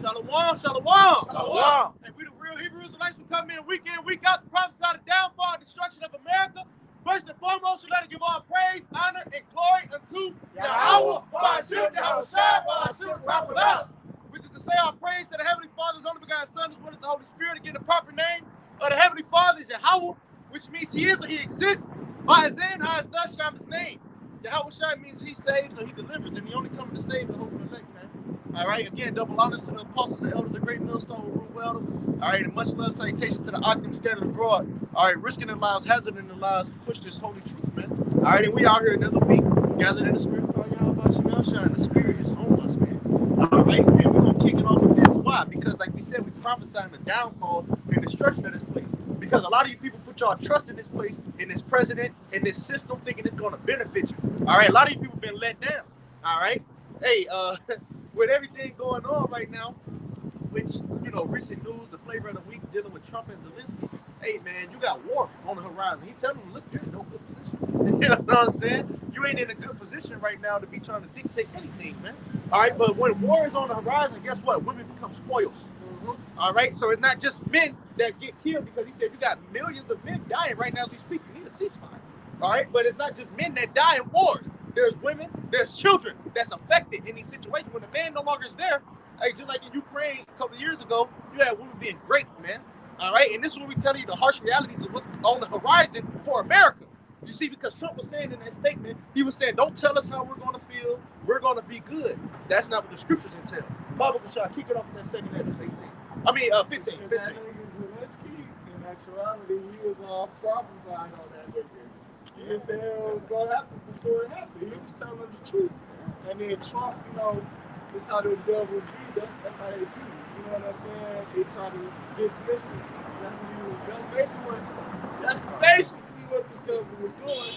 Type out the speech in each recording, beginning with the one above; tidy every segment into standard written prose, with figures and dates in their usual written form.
Shalom, shalom. Shalom. And we the real Hebrew Israelites who come in week out to prophesy the downfall and destruction of America. First and foremost, we let give all praise, honor, and glory unto YAHWAH, BAHASHAM, YAHWASHI, which is to say our praise to the Heavenly Father's only begotten Son, as well as the Holy Spirit. Again, the proper name of the Heavenly Father is YAHWAH, which means He is or He exists. By His name, how is thus Sham His name. YAHWASHI means He saves or He delivers, and He only comes to save the hope of the elect, man. All right, again, double honors to the apostles and elders, the great Millstone who rule well. All right, and much love, salutations to the Gms scattered abroad. All right, risking their lives, hazarding their lives to push this holy truth, man. All right, and we out here another week, gathered in the spirit of YAHWAH, and the spirit is on us, man. All right, and we're going to kick it off with this. Why? Because, like we said, we prophesying the downfall and destruction of this place. Because a lot of you people put y'all trust in this place, in this president, in this system, thinking it's going to benefit you. All right, a lot of you people been let down. All right, hey, with everything going on right now, which, you know, recent news, the flavor of the week dealing with Trump and Zelensky, hey, man, you got war on the horizon. He telling them, look, you're in no good position. You know what I'm saying? You ain't in a good position right now to be trying to dictate anything, man. All right, but when war is on the horizon, guess what? Women become spoils. All right, so it's not just men that get killed, because he said you got millions of men dying right now as we speak. You need a ceasefire. All right, but it's not just men that die in wars. There's women, there's children that's affected in these situations. When the man no longer is there, hey, just like in Ukraine a couple of years ago, you had women being raped, man. All right, and this is what we tell you the harsh realities of what's on the horizon for America. You see, because Trump was saying in that statement, he was saying, don't tell us how we're going to feel. We're going to be good. That's not what the scriptures entail. Bible shall kick it off in that second address, 18. I mean, 15. 15. Zelensky, in actuality, he was prophesying on that nigga. He was saying it was going to happen before it happened. He was telling the truth. And then Trump, you know, that's how the devil be. That's how they do. You know what I'm saying? They try to dismiss it. That's basically what this devil was doing.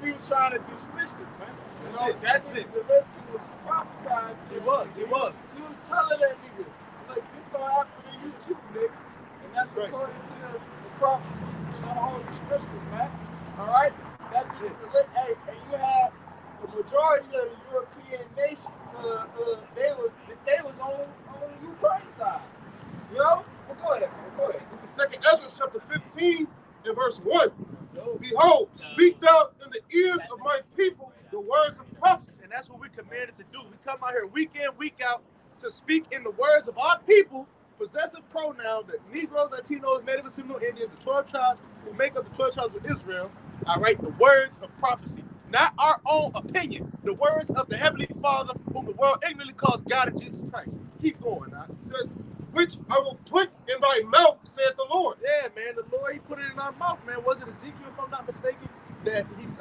He was trying to dismiss it, man. You know, that's it. Zelensky was prophesying. He was. He was telling that nigga, like, this gonna happen to you too, nigga. And that's right. According to the prophecies in the Holy Scriptures, man. All right? That is hey, and you have the majority of the European nations, they was on Ukraine's side. You know? Well, go ahead. It's the second Ezra, chapter 15, and verse 1. Behold, speak thou in the ears of my people the words of prophecy. And that's what we're commanded to do. We come out here week in, week out to speak in the words of our people, possessive pronoun, the Negroes, Latinos, Native and Seminole Indians, the 12 tribes who make up the 12 tribes of Israel. All right, the words of prophecy, not our own opinion. The words of the Heavenly Father, whom the world ignorantly calls God and Jesus Christ. Keep going, now. It says, which I will put in thy mouth, saith the Lord. Yeah, man, the Lord, He put it in our mouth, man. Was it Ezekiel, if I'm not mistaken? That if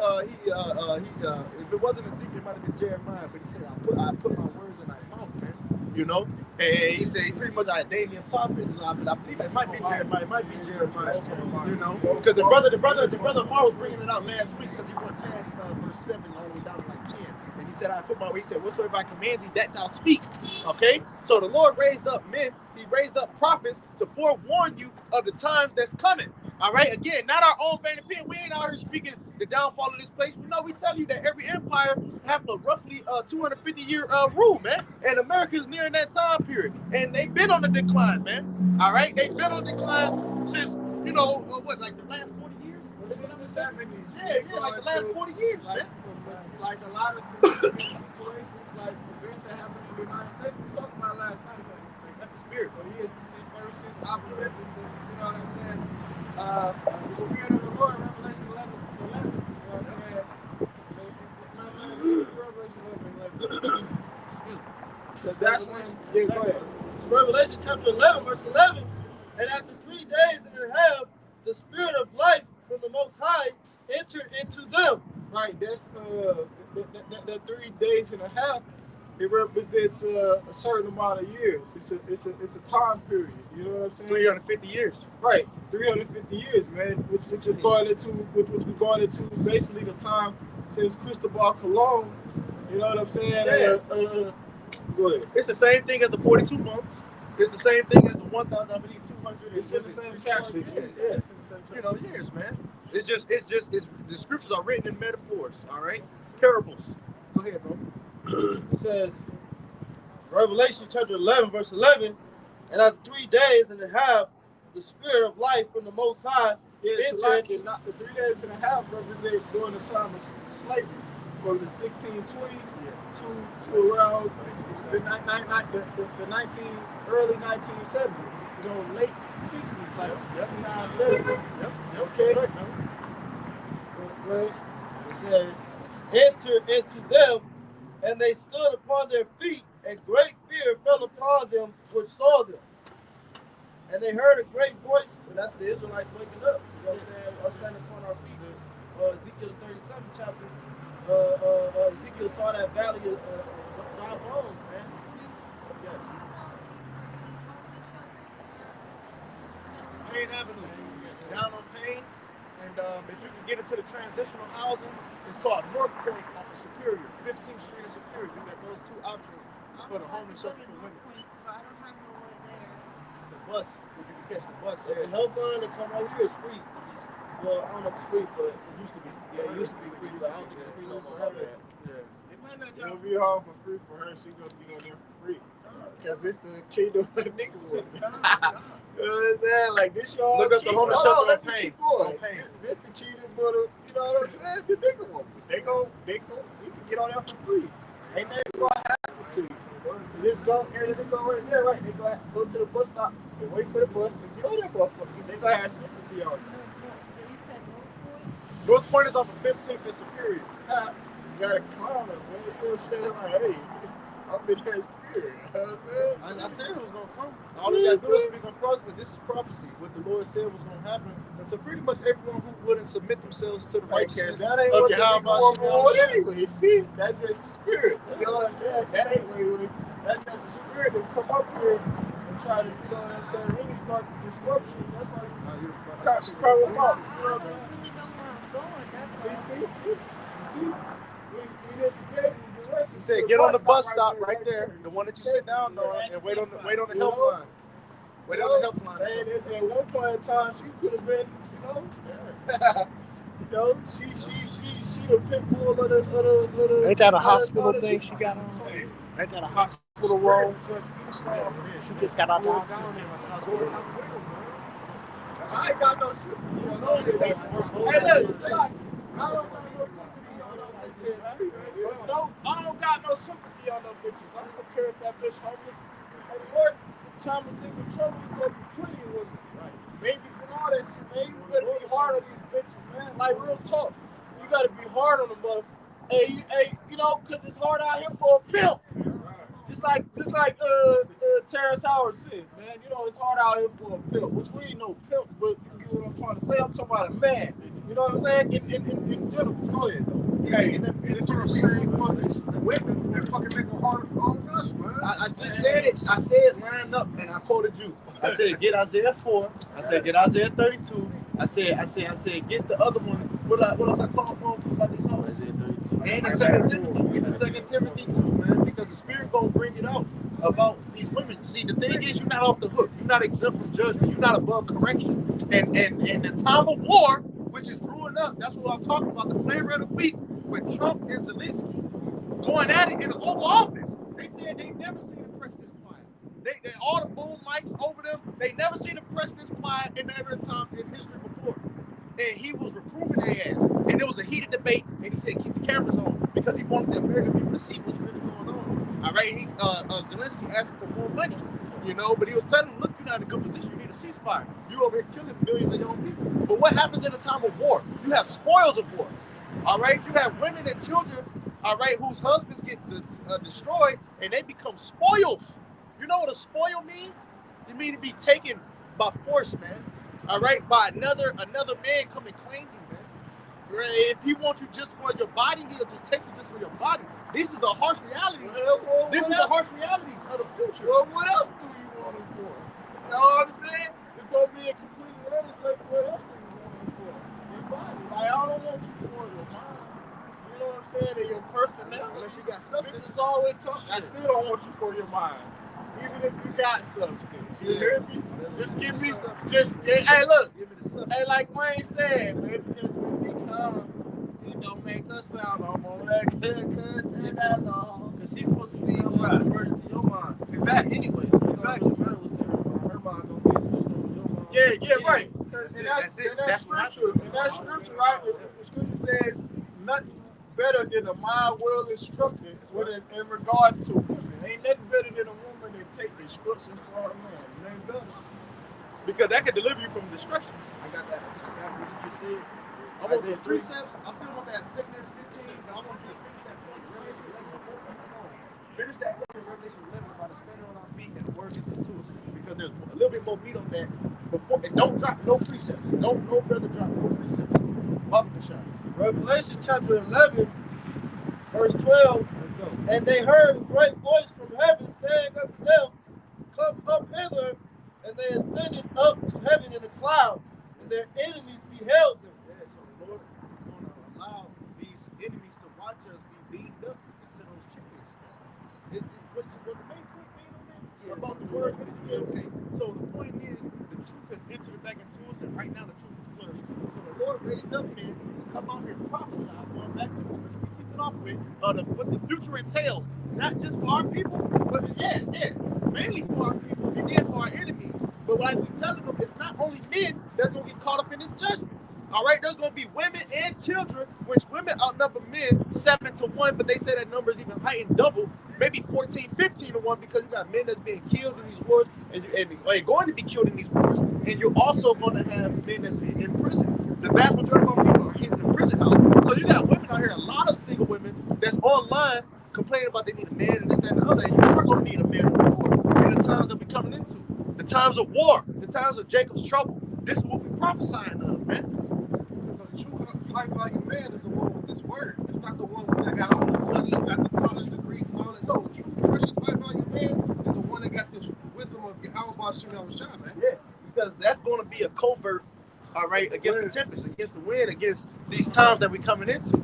it wasn't Ezekiel, it might have been Jeremiah, but he said, I put my words in thy mouth, man. You know? And he said pretty much I daily a prophet. I believe it might be Jeremiah, you know? Because the brother Mar was bringing it out last week because he went past verse 7 all the way down to like 10. And he said, he said, whatsoever I command thee, that thou speak. Okay? So the Lord raised up men, He raised up prophets to forewarn you of the times that's coming. All right, again, not our own vain opinion. We ain't out here speaking the downfall of this place. We tell you that every empire have a roughly 250-year rule, man. And America is nearing that time period. And they've been on the decline, man. All right, they've been on the decline since, you know, like the last 40 years? Since the 70s. Yeah, like the last 40 years, man. Like a lot of situations, like events that happened in the United States, we talked about last night, if I'm mistaken. That's the spirit. But he is, ever since opposition, you know what I'm saying? The spirit of the Lord, Revelation 11, you know what I'm saying? Revelation 11. That's when, yeah, go ahead. It's Revelation chapter 11, verse 11. And after 3 days and a half, the spirit of life from the Most High entered into them. Right, that's that 3 days and a half. It represents a certain amount of years. It's a time period. You know what I'm saying? 350 years. Right, 350 years, man. Which is going into basically the time since Cristobal Colon. You know what I'm saying? Yeah. Go ahead. It's the same thing as the 42 months. It's the same thing as the 1,200. It's in the same chapter. Yeah. You know, years, man. It's just the scriptures are written in metaphors. All right, parables. Go ahead, bro. It says, Revelation chapter 11, verse 11. And after 3 days and a half, the spirit of life from the Most High entered into... Not the 3 days and a half represent during the time of slavery, from the 1620s to around the 19 early 1970s. You know, late 60s, like 69, 70. Okay. It says, enter into them, and they stood upon their feet, and great fear fell upon them which saw them. And they heard a great voice, and that's the Israelites waking up. You know what I'm saying? Us standing upon our feet. Ezekiel 37 chapter. Ezekiel saw that valley of dry bones, man. Yes. Payne Avenue, down on Payne, and if you can get into the transitional housing, it's called North Point off of Superior, 15th Street and Superior. You got those two options for the homeless shelter for women. The bus, if you can catch the bus. The helpline that come out here is free. Well, I don't know if it's free, but it used to be. Yeah, it used to be free, but I don't think it's free no more. Yeah. It'll be hard for free for her. She gonna get on there for free. Cause this the kingdom of the nigga woman. You know what I'm saying? Like this y'all. Look up the homeless shelter on Payne. This the kingdom of the, you know what I'm saying? The nigga woman. They go, you can get on there for free. Ain't nothing gonna happen to you. You just go here and they go right there, right? They go to the bus stop and wait for the bus and get on there motherfucker. They gonna have sympathy on you. North Point is off of 15th and Superior. You gotta clown it, man. You know what I'm saying? Like, hey, I'm in that spirit. You know what I'm saying? I said it was gonna come. All you gotta do is speak on prophecy. This is prophecy. What the Lord said was gonna happen. And to pretty much everyone who wouldn't submit themselves to the righteousness that ain't of what YAHWASHI want anyway. See, that's just spirit. You know what I'm saying? That ain't what that's just the spirit that come up here and try to, you know what I'm saying, really start the disruption. That's how you cry them out. You know what I'm saying? See? We just gave you directions. He said, get on the bus stop right there, the one that you sit down on, and wait on the helpline. Wait on the helpline. And at one point in time, she could have been, you know, she the pit bull of the. Ain't that a hospital thing she got on? Ain't that a hospital role? She just got out the hospital. I ain't got no sympathy on those bitches. Hey, look, I don't got no sympathy on those bitches. I don't got no sympathy on those bitches. I don't care if that bitch homeless. At work, the time of taking trouble, you better be plenty of women. Babies and all that shit, man. You better be hard on these bitches, man. Like, real tough. You gotta be hard on them, motherfuckers. Hey, you know, cause it's hard out here for a pimp. Just like Terrence Howard said, man, you know, it's hard out here for a pimp, which we ain't no pimp, but you get what I'm trying to say. I'm talking about a man. You know what I'm saying? In general. Go ahead, though. Hey, and it's your same mothers, women that fucking make it hard on us, man. I just said it. I said line up, and I quoted you. I said get Isaiah 4. I said get Isaiah 32. I said get the other one. What else I call for about these hoes? Isaiah 32. And the Second Timothy. Get the Second Timothy too, man, because the Spirit gonna bring it out about these women. See, the thing is, you're not off the hook. You're not exempt from judgment. You're not above correction. And the time of war, which is brewing up, that's what I'm talking about. The flavor of the week with Trump and Zelensky going at it in the Oval Office. They said they never seen the press this quiet. They all the boom mics over them. They never seen the press this quiet in every time in history before. And he was reproving their ass. And there was a heated debate, and he said keep the cameras on because he wanted the American people to see what's really going on. All right, Zelensky asking for more money, you know, but he was telling them, look, you're not in a good position. You need a ceasefire. You over here killing millions of young people. But what happens in a time of war? You have spoils of war. All right, you have women and children, all right, whose husbands get destroyed, and they become spoils. You know what a spoil means? It means to be taken by force, man. All right, by another man come and claim you, man. Right? If he wants you just for your body, he'll just take you just for your body. These are the harsh realities. This is the harsh realities of the future. Well, what else do you want him for? You know what I'm saying? If I'm being completely honest, like, what else do you want him for? Your body. Like, I don't want you for your mind. You know what I'm saying? And your personality. Unless you got substance. Bitches always talk. I still don't want you for your mind. Even if you got substance. You hear me? Just give me, hey, look. Hey, like Wayne said, man, just when we come, it don't make us sound no more that good, and that's all. Because she's supposed to be converted to your mind. Yeah, right. That's And it, that's that's it. that That's what scripture. And that scripture, right? The scripture says nothing better than a mild, well instructed in regards to women. Ain't nothing better than a woman that take instructions from a man. It ain't better. Because that could deliver you from destruction. I got that. What you just said. I want the precepts. I still want that 6 and 15, but I want you to finish that point. Revelation 11. Finish that point in Revelation 11 about the standing on our feet and the word gets into us. Because there's a little bit more meat on that. Before, and don't drop no precepts. Don't no brother drop no precepts. BAHASHAM. Revelation chapter 11, verse 12. And they heard a great voice from heaven saying unto them, come up hither. And they ascended up to heaven in a cloud, and their enemies beheld them. Yeah, so the Lord is going to allow these enemies to watch us be beamed up into those chickens. What the main point being on that? Yeah, about the word. Okay. So the point is, the truth has entered back into us, and right now the truth is flourishing. So the Lord raised up men to come out here and prophesy, going back to the scripture we kicked it off with, what the future entails. Not just for our people, but mainly for our people, and then for our enemies. But what I keep telling them, it's not only men that's going to get caught up in this judgment. All right, there's going to be women and children, which women outnumber men 7 to 1, but they say that number is even heightened double, maybe 14, 15 to 1, because you got men that's being killed in these wars and going to be killed in these wars, and you're also going to have men that's in prison. The vast majority of our people are hidden in the prison house. So you got women out here, a lot of single women that's online complaining about they need a man and this, that, and the other, and you are going to need a man in the times that we're coming into. The times of war, the times of Jacob's trouble. This is what we're prophesying of, man. So the true high value man is the one with this word. It's not the one that got all the money, got the college degrees and all that. No, a true precious high value man is the one that got this wisdom of YAHWASHI, man. Yeah, because that's going to be a covert, all right, against the tempest, against the wind, against these times that we're coming into.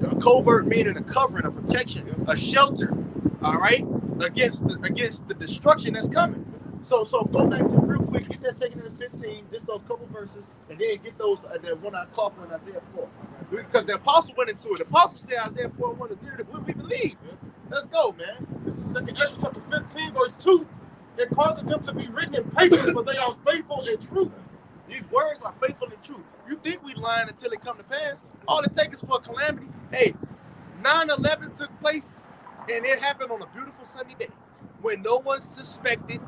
A covert meaning a covering, a protection, a shelter, all right, against the destruction that's coming. So go back to real quick, get that 2 and 15, just those couple verses, and then get those that one I caught from Isaiah 4. Because the apostle went into it. The apostle said Isaiah 4:1 is near to what we believe. Let's go, man. This is 2 Ezra chapter 15, verse 2. It causes them to be written in papers, but they are faithful and true. These words are faithful and true. You think we lying until it come to pass? All it takes is for a calamity. Hey, 9/11 took place, and it happened on a beautiful sunny day when no one suspected.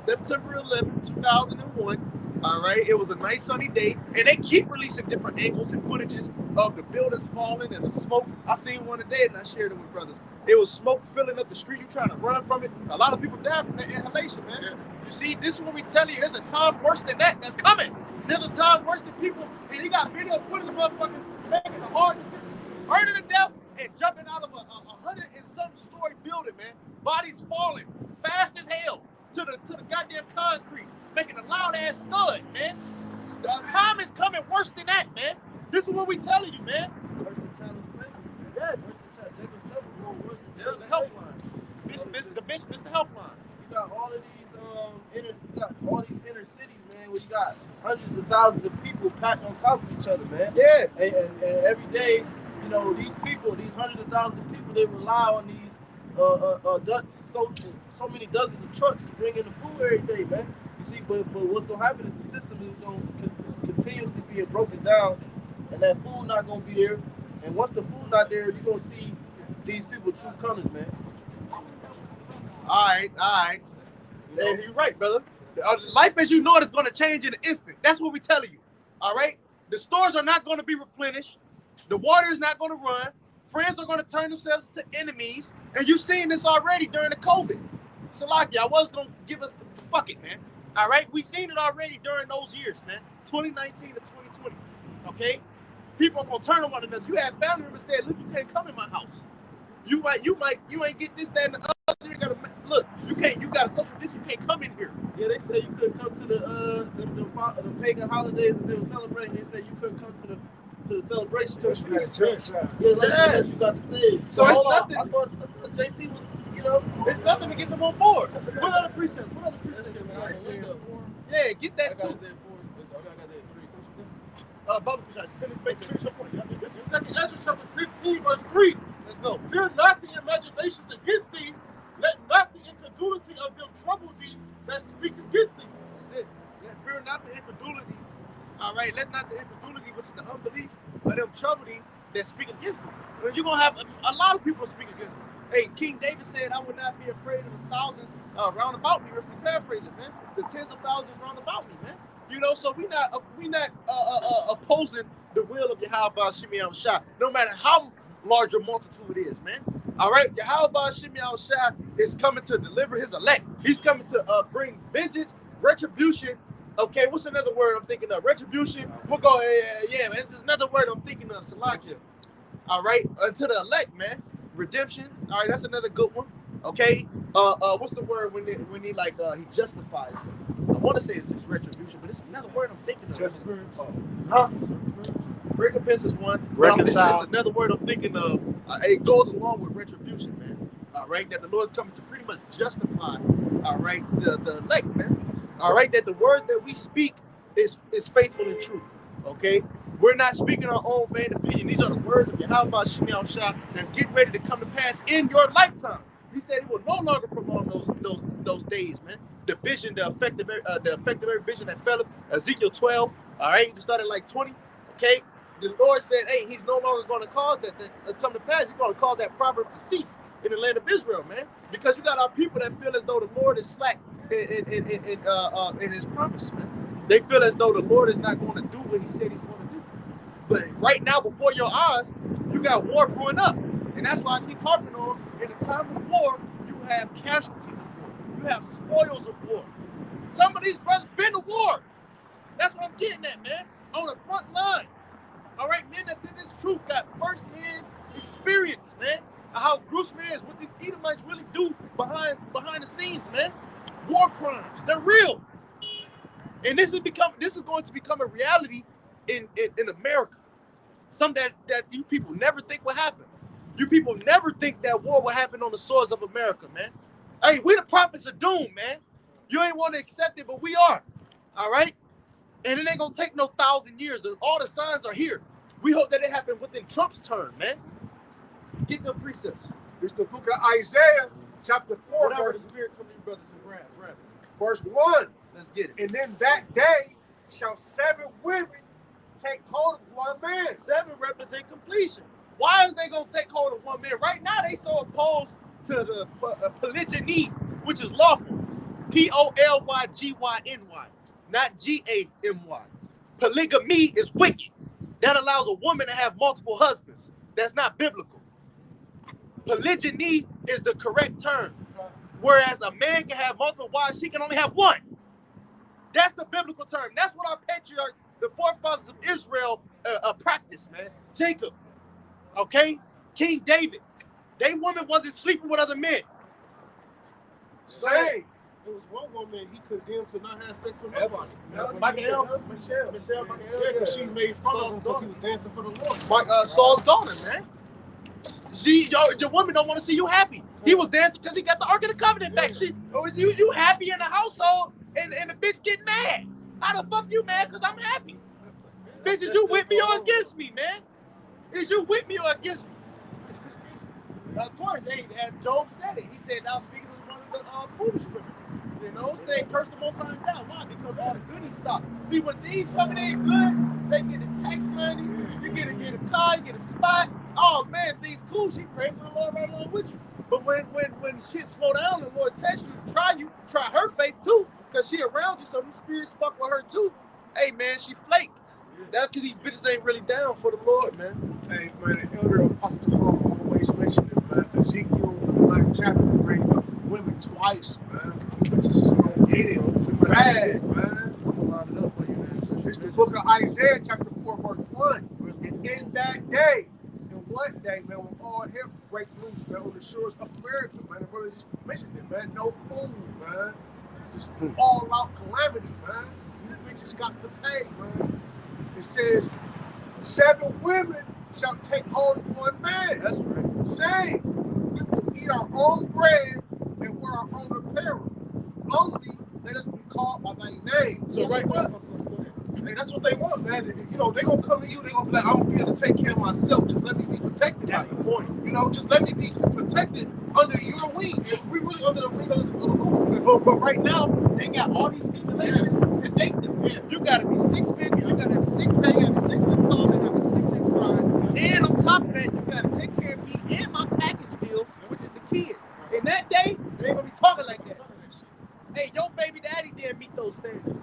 September 11, 2001. All right, it was a nice sunny day, and they keep releasing different angles and footages of the buildings falling and the smoke. I seen one today, and I shared it with brothers. It was smoke filling up the street. You trying to run from it. A lot of people died from that inhalation, man. Yeah. You see, this is what we tell you. There's a time worse than that that's coming. There's a time worse than people, and you got video footage of motherfuckers making a hard decision, burning to death, and jumping out of a 100 and some story building, man. Bodies falling fast as hell to the goddamn concrete, making a loud ass thud, man. The time is coming worse than that, man. This is what we telling you, man. Worse than child slavery. Yes. Worse than Jacob's trouble. Worse than There's the health line. It's the health line. You got all of these inner cities, man, where you got hundreds of thousands of people packed on top of each other, man. Yeah. And every day, you know, these people, these hundreds of thousands of people, they rely on these so many dozens of trucks to bring in the food every day, man. You see, but what's gonna happen is the system is gonna continuously being broken down, and that food not gonna be there. And once the food not there, you're gonna see these people true colors, man. All right. You know? And you're right, brother. Life as you know it is gonna change in an instant. That's what we're telling you. All right. The stores are not gonna be replenished. The water is not gonna run. Friends are going to turn themselves to enemies, and you've seen this already during the COVID. Salaki, I was going to give us the fuck it, man. All right, we seen it already during those years, man. 2019 to 2020. Okay, people are going to turn on one another. You had family members say, "Look, you can't come in my house. You ain't get this, that, and the other. You gotta look. You got a social distance. You can't come in here." Yeah, they say you couldn't come to the pagan holidays that they were celebrating. They said you couldn't come to the celebration. Yeah, unless you got the thing. So it's nothing. I thought JC was, you know, it's nothing to get them on board. What other precepts? Yeah, get that too. Finish your point. This is 2 Ezra chapter 15, verse 3. Let's go. Fear not the imaginations against thee. Let not the incredulity of them trouble thee that speak against thee. That's it. All right, let not the incredulity, which is the unbelief of them trouble thee that speak against us. Well, you're gonna have a lot of people speak against us. Hey, King David said, "I would not be afraid of the thousands round about me." If we paraphrase it, man, the tens of thousands round about me, man. You know, so we not opposing the will of Yahweh Shimei Shah, no matter how large a multitude it is, man. All right, Yahweh Shimei Shah is coming to deliver his elect. He's coming to bring vengeance, retribution. Okay, what's another word I'm thinking of? Retribution. We'll go. Yeah, man. This is another word I'm thinking of. Salakia. All right, to the elect, man. Redemption. All right, that's another good one. Okay. What's the word when he like he justifies them? I want to say it's just retribution, but it's another word I'm thinking of. Recompense is one. Reconcile. It's another word I'm thinking of. It goes along with retribution, man. All right, that the Lord is coming to pretty much justify. All right, the elect, man. All right, that the words that we speak is faithful and true. Okay, we're not speaking our own vain opinion. These are the words of Yahweh Shimei Shah that's getting ready to come to pass in your lifetime. He said he will no longer prolong those days, man. The vision, the effect of every vision that fell, Ezekiel 12. All right, you started like 20. Okay, the Lord said, hey, he's no longer going to cause that to come to pass. He's going to cause that proverb to cease in the land of Israel, man. Because you got our people that feel as though the Lord is slack in his promise, man. They feel as though the Lord is not going to do what he said he's going to do. But right now, before your eyes, you got war growing up. And that's why I keep harping on, in a time of war, you have casualties of war. You have spoils of war. Some of these brothers been to war. That's what I'm getting at, man. On the front line. All right, men that said this truth got first-hand experience, man. How gruesome it is, what these Edomites really do behind the scenes, man. War crimes, they're real. And this is going to become a reality in America. Something that you people never think will happen. You people never think that war will happen on the soils of America, man. Hey, we the prophets of doom, man. You ain't want to accept it, but we are. All right? And it ain't going to take no 1,000 years. All the signs are here. We hope that it happens within Trump's term, man. Get the precepts. It's the book of Isaiah, chapter 4, Whatever the spirit come in, brothers and brethren. verse 1. Let's get it. And in that day shall 7 women take hold of one man. 7 represent completion. Why is they going to take hold of one man? Right now, they so opposed to the polygyny, which is lawful. Polyggyny, not Gamy. Polygamy is wicked. That allows a woman to have multiple husbands. That's not biblical. Polygyny is the correct term. Whereas a man can have multiple wives, she can only have one. That's the biblical term. That's what our patriarchs, the forefathers of Israel, practiced, man. Jacob, okay? King David. They women wasn't sleeping with other men. Same. There was one woman he condemned to not have sex with nobody. Michael, Michelle. Yeah, because she made fun of him because he was dancing for the Lord. Saul's daughter, man. Your woman don't want to see you happy. He was dancing because he got the Ark of the Covenant back. You happy in the household and the bitch get mad. How the fuck you mad? Because I'm happy. Bitch, is you with me or against me, man? Is you with me or against me? Of course, as Job said it. He said, thou speakest as one of the foolish women. You know, say curse the Most High down. Why? Because all the goodies stop. See, when these coming in good, they get his tax money, you get a car, you get a spot. Oh man, things cool. She prays for the Lord right along with you. But when shit slow down, the Lord tests you, try her faith too, because she around you, so these spirits fuck with her too. Hey man, she flake. That's because these bitches ain't really down for the Lord, man. Hey man, the elder apostle always mentioned it, man. Ezekiel 9th chapter bring up women twice, man. Bitches get it, bad, man. I'm line it up for you, man. It's the book of Isaiah, chapter 4, verse 1. And in that day, and what day, man, when all hell break loose, man, on the shores of America, man. The brother just mentioned it, man. No food, man. Just all out calamity, man. You bitches got to pay, man. It says, 7 women shall take hold of one man. That's right. Saying, we will eat our own bread and wear our own apparel. Only let us be called by thy name. So right now, and that's what they want, man. You know, they gonna come to you, they gonna be like, I don't be able to take care of myself. Just let me be protected. That's the point. You know, just let me be protected under your wing. And we really under the wing of the Lord. But right now, they got all these stipulations to date them. Yeah. You gotta be 6 figures, you gotta have that day, they ain't gonna be talking like that. Hey, your baby daddy didn't meet those standards.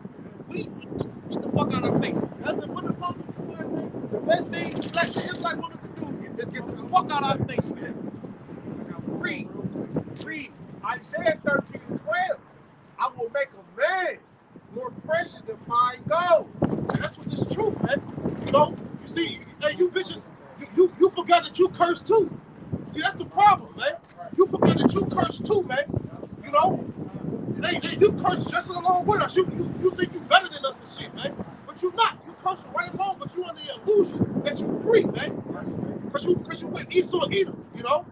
We get the fuck out of our face. That's what the fuck say. The best thing black Israelite women can do is get the fuck out of our face, man. Read. Isaiah 13:12. I will make a man more precious than fine gold. And that's what this truth, man. You know, you see, hey, you bitches, you forgot that you cursed too. See, that's the problem, man. You forgot that you cursed too, man. You know, you cursed just along with us. You think you better than us and shit, man. But you're not. You cursing right along, but you under the illusion that you free, man. Cause you went Esau Edom, you know.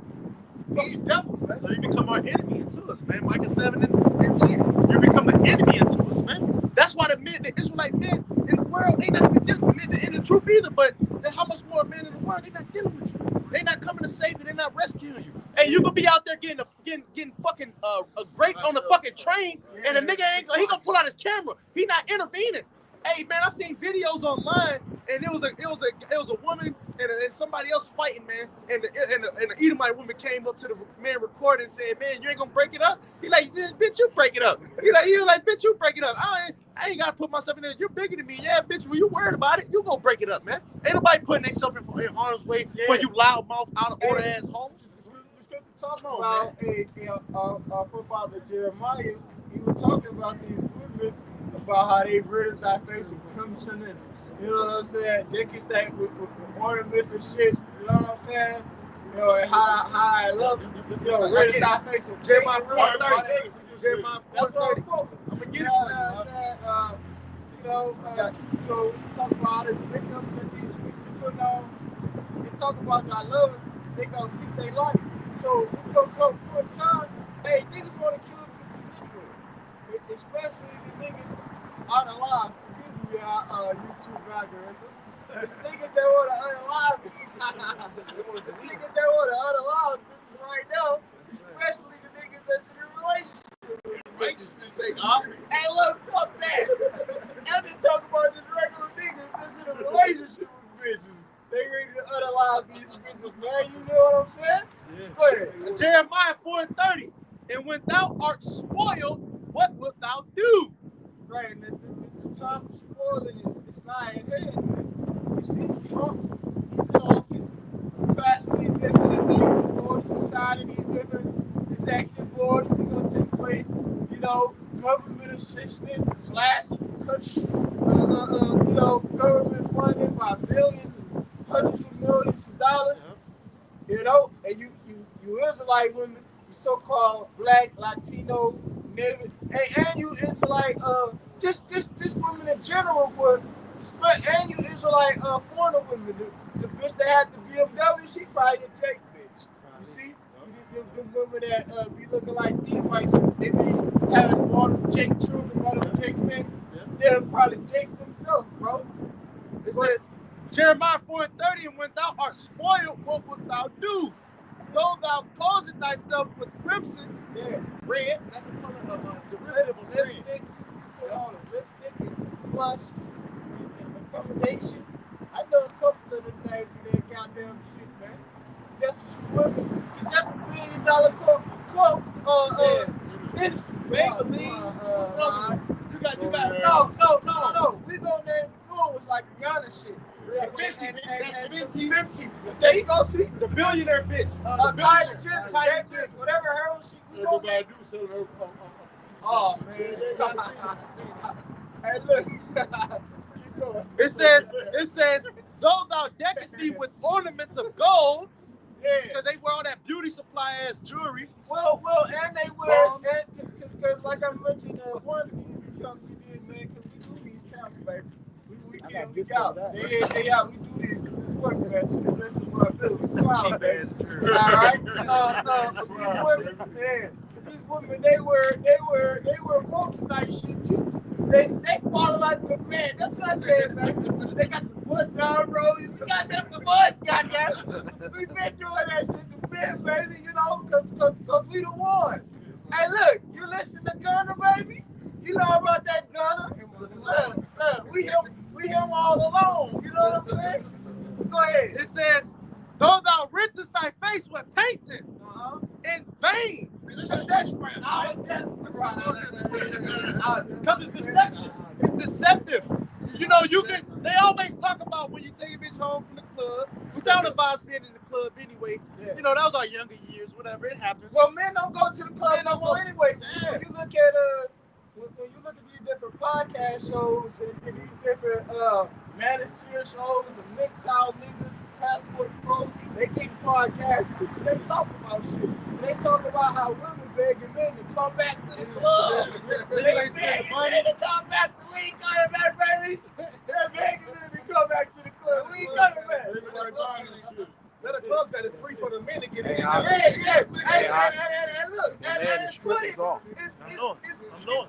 These devils, man. So you become our enemy into us, man. Micah 7 and 10. You become an enemy into us, man. That's why the Israelite men in the world, they not even dealing with the truth either. But how much more men in the world, they not dealing with you. They not coming to save you. They not rescuing you. Hey, you gonna be out there getting fucking a grape on the fucking train, and the nigga he gonna pull out his camera. He not intervening. Hey man, I seen videos online, and it was a woman and somebody else fighting, man. And the Edomite woman came up to the man recording and said, "Man, you ain't gonna break it up." He like, "Bitch, you break it up." He was like, "Bitch, you break it up." I ain't gotta put myself in there. You're bigger than me, yeah, bitch. When you worried about it, you gonna break it up, man. Ain't nobody putting themselves in harm's way for you loudmouth, out of order assholes. Talk about forefather Jeremiah. He was talking about these women, about how they rid thy face of crimson and you know what I'm saying, they can stack with ornaments and shit. You know what I'm saying? You know, and how I love it. You know, rid thy face of Jeremiah 4:30. Jeremiah 4:30. I'm gonna get it for you. You know, let's talk about this makeup that these bitches putting on. They talk about our lovers, they gonna seek their life. So it's gonna come through a time, hey, niggas wanna kill bitches anyway. Especially the niggas out alive. Forgive me, YouTube algorithm. It's niggas that wanna unalive me. The niggas that wanna unalive bitches right now, especially the niggas that's in a relationship. Righteousness sake, Hey, look, fuck that. I'm just talking about just regular niggas that's in a relationship with bitches. They ready to unalive these bitches, man. You know what I'm saying? Yeah. Go ahead. Jeremiah 4:30. And when thou art spoiled, what wilt thou do? Right, and the time of spoiling is not at hand. You see, Trump, he's in office. His capacity is different. His executive board, society is different. His executive board is going to take away, you know, government assistance, slashing the country, you know, government funding by billions, hundreds of millions of dollars. You know, and you Israelite women, you so-called black, Latino, Native, and you Israelite, just women in general would, and you Israelite foreigner women, the bitch that had the BMW, she probably a Jake bitch. You see, the women that be looking like Edomites, they be having all them Jake children, all them Jake men, they're probably Jakes themselves, bro. It says, Jeremiah 4:30, and when thou art spoiled, what wilt thou do? Though thou closest thyself with crimson, red, that's a color of derivative of red. Lipstick, put on a lipstick and blush and foundation. I know a couple of them things in that goddamn shit, man. That's what you women, because that's $1 billion industry. You got No. We gonna name was like Rihanna shit. And 50. There you go, see? The billionaire bitch. Kylie Jenner, that bitch, whatever her shit we gonna name. Oh, man. Hey, look. Keep going. It says, though thou deckest thee with ornaments of gold, because they wear all that beauty supply ass jewelry. Well, and they wear, because like I mentioned, one of these counts we did, man, because we do these counts, baby. We out. They out. We do this work, man, to the best of our ability. Wow, baby. All right. These women, they wear most night shit too. They fall like a man. That's what I said, man. They got the bust down road. We got that for us, goddamn. We been doing that shit to bed, baby. You know, cause we the one. Hey, look, you listen to Gunner, baby. You know about that Gunner. Look, we him all alone. You know what I'm saying? Go ahead. It says, though thou rentest thy face with painting in vain. This is desperate. Because it's deception. It's deceptive. You know, they always talk about when you take a bitch home from the club, which I don't advise being in the club anyway. Yeah. You know, that was our younger years, whatever, it happens. Well, men don't go to the club no more anyway. Yeah. When you look at when you look at these different podcast shows and these different manosphere shows and MGTOW niggas, passport pros, they get podcasts too. They talk about shit. They talk about how women begging men to come back to the club. They begging men to come back. We ain't coming back, baby. They're begging men to come back to the club. We ain't coming back. Let the clubs got it free for the men to get in. And look, and it's footage. It's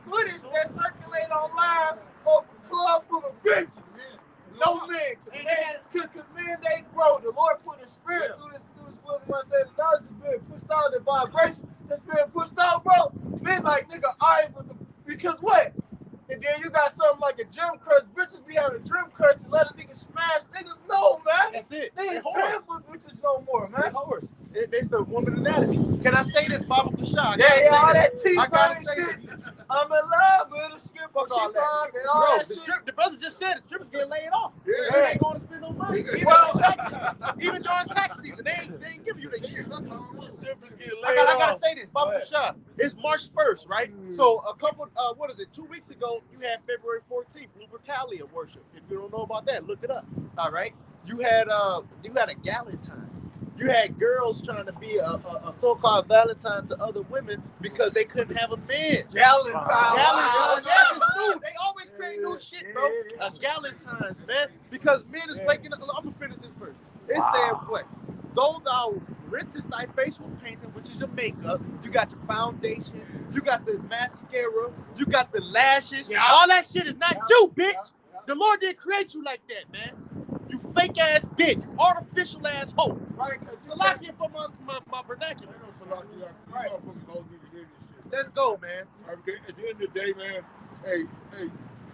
footage that circulate online of a club full of bitches. No men, because men, they grow. The Lord put His Spirit through this wisdom. I said, the knowledge is being pushed out, the vibration that's being pushed out, bro. Men like, nigga, because what? And then you got something like a gym crush. Bitches be having a gym crush and let a nigga smash niggas. No, man. That's it. They ain't paying for bitches no more, man. They the woman anatomy. Can I say this, Baba Kashad? Yeah, all that T-bone I gotta say shit. this. I'm in love with a skip Fuck all that. and all Bro, that shit. the brother just said it. Strippers getting laid off. Yeah. They ain't going to spend no money. Even during tax season, they ain't giving you the year. Strippers get I gotta say this, Baba Kashad. It's March 1st, right? So a couple, 2 weeks ago, you had February 14th, Lupercalia worship. If you don't know about that, look it up. All right. You had a Galentine. You had girls trying to be a so-called Valentine to other women because they couldn't have a man. Galentine. Galentine, yes, it's new. They always create new shit, bro. A Galentine's, man. Because men is waking up. I'm gonna finish this first. It said what? Though thou rentest thy face with painting, which is your makeup, you got your foundation, you got the mascara, you got the lashes. Yeah. All that shit is not you, bitch. The Lord didn't create you like that, man. You fake ass bitch, you artificial ass hoe. Right, because Salakia for my vernacular. Right. Let's go, man. At the end of the day, man, hey,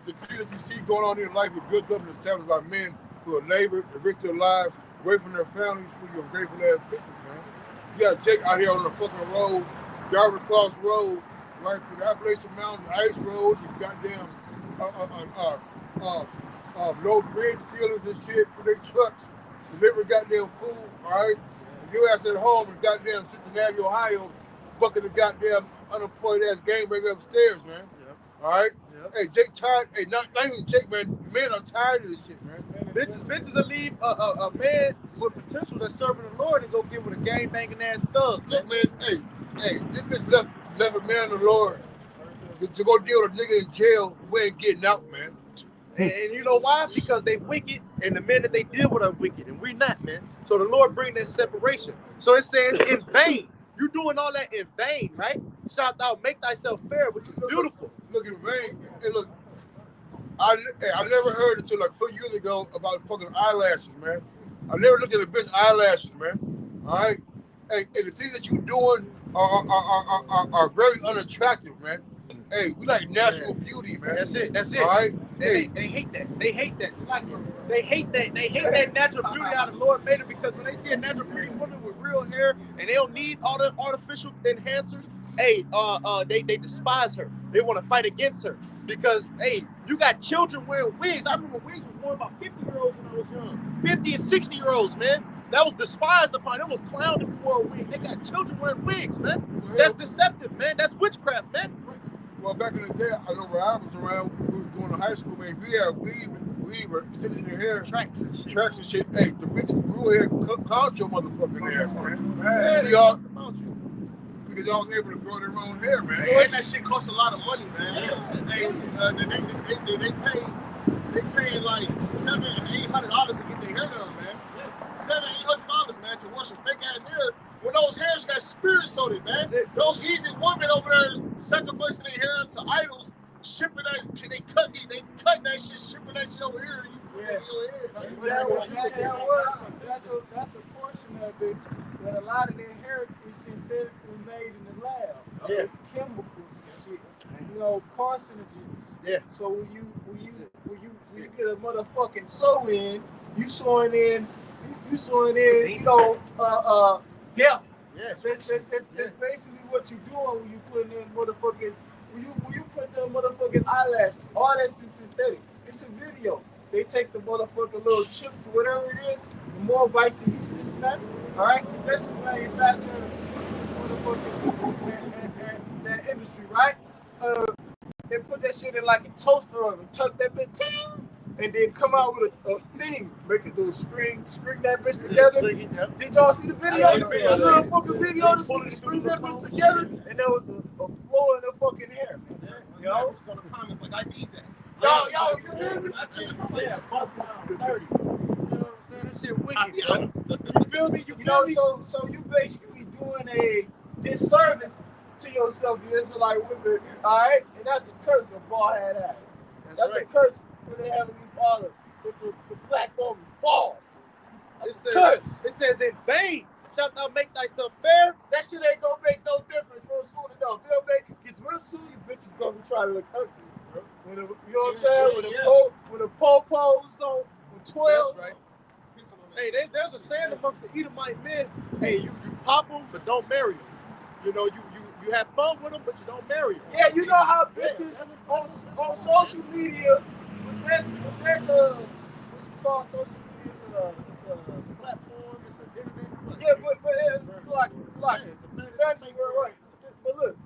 the things that you see going on in life is built up and established by men who have labored, and risked their lives, away from their families, for your ungrateful ass bitches, man. You got Jake out here on the fucking road, driving across the road, right through the Appalachian Mountains, ice roads, and goddamn low bridge ceilings and shit for their trucks, deliver goddamn food, all right? And your ass at home in goddamn Cincinnati, Ohio, bucking the goddamn unemployed ass gangbanger upstairs, man. Yep. All right? Yep. Hey, Jake tired. Hey, not even Jake, man. Men are tired of this shit, man. Bitches will leave a man with potential that's serving the Lord and go get with a gang banging ass thug. Look, man, hey, this bitch left a man of the Lord to go deal with a nigga in jail who ain't getting out, man. And you know why? Because they wicked, and the men that they deal with are wicked, and we're not, man. So the Lord bring that separation. So it says in vain. You doing all that in vain, right? Shout out, make thyself fair, which is beautiful. Look in vain. Hey, look, I never heard until like 4 years ago about fucking eyelashes, man. I never looked at a bitch eyelashes, man. All right? Hey, the things that you doing are very unattractive, man. Hey, we like natural beauty, man. That's it. All right? They hate that. They hate that. So like, they hate that. They hate that natural beauty out of the Lord made it, because when they see a natural beauty woman with real hair and they don't need all the artificial enhancers, hey, they despise her. They want to fight against her because, hey, you got children wearing wigs. I remember wigs was worn by 50-year-olds when I was young. 50 and 60-year-olds, man. That was despised upon. It was clowned if you wore a wig. They got children wearing wigs, man. That's deceptive, man. That's witchcraft, man. Well, back in the day, I know where I was around, we was going to high school, man. We had weave extending your hair, tracks and shit. Hey, the bitches grew hair, called your motherfucking ass, man. Because y'all was able to grow their own hair, man. And that shit costs a lot of money, man. They pay like $700-800 to get their hair done, man. $700-800, man, to wash some fake ass hair. When those hairs got spirits on it, man. Those heathen women over there sacrificing their hair to idols, shipping that, they cutting that shit, shipping that shit over here. That's a portion of it, but a lot of their hair is synthetically made in the lab. Yeah. It's chemicals and shit. You know, carcinogens. Yeah. So when you get a motherfucking sew in, you sewing in, you know, death. That's basically what you doing when you put in motherfucking when you put the motherfucking eyelashes. All that's synthetic. It's a video. They take the motherfucking little chips, whatever it is, the more bite the heat it's man. All right, that's what manufacturing this motherfucking that industry, right? They put that shit in like a toaster oven, tuck that bitch, ting, and then come out with a thing, make it do a string that bitch together. Did y'all see the video? I saw a fucking video. This nigga string that bitch together, and there was a floor in the fucking hair. Yo, It's gonna comments like I need that. yo, you hear me? I see the comments. Yeah, £30. You know what I'm saying? That shit wicked, bro. You feel me? You know, so you basically doing a disservice to yourself, you Israelite women, all right? And that's a curse of bald head ass. That's right. A curse for the Heavenly Father with the black woman's bald. It says in vain shalt thou make thyself fair. That shit ain't gonna make no difference real soon enough. Because real soon you bitches gonna be trying to look ugly, bro. You know what I'm saying? When the po-pos on 12. Right. Hey, there's a saying amongst the Edomite men. Hey, you pop them, but don't marry them. You know, you have fun with them, but you don't marry them. Yeah, you know how bitches on social media, what's called social media? It's a Platform, it's an internet. yeah, but it's like fantasy world, right? But look,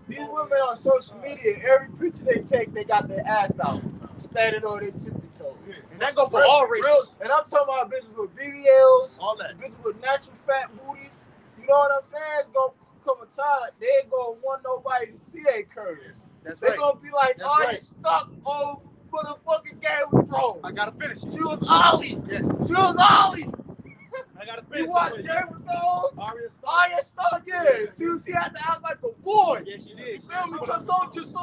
these women on social media, every picture they take, they got their ass out, standing on their tippy toes. And that go for all races. And I'm talking about bitches with BBLs, All that. bitches with natural fat booties. You know what I'm saying? It's gonna come a time they ain't gonna want nobody to see their curves. That's They're right. gonna be like, That's oh, right. you stuck on motherfucking Game of Thrones. I gotta finish it. She was Ollie. Yes. She was Ollie. I gotta finish You watched it. Game of Thrones? Arya Stark. Arya Stark, yeah. She had to act like a boy. Yes, she did. You feel me? Because just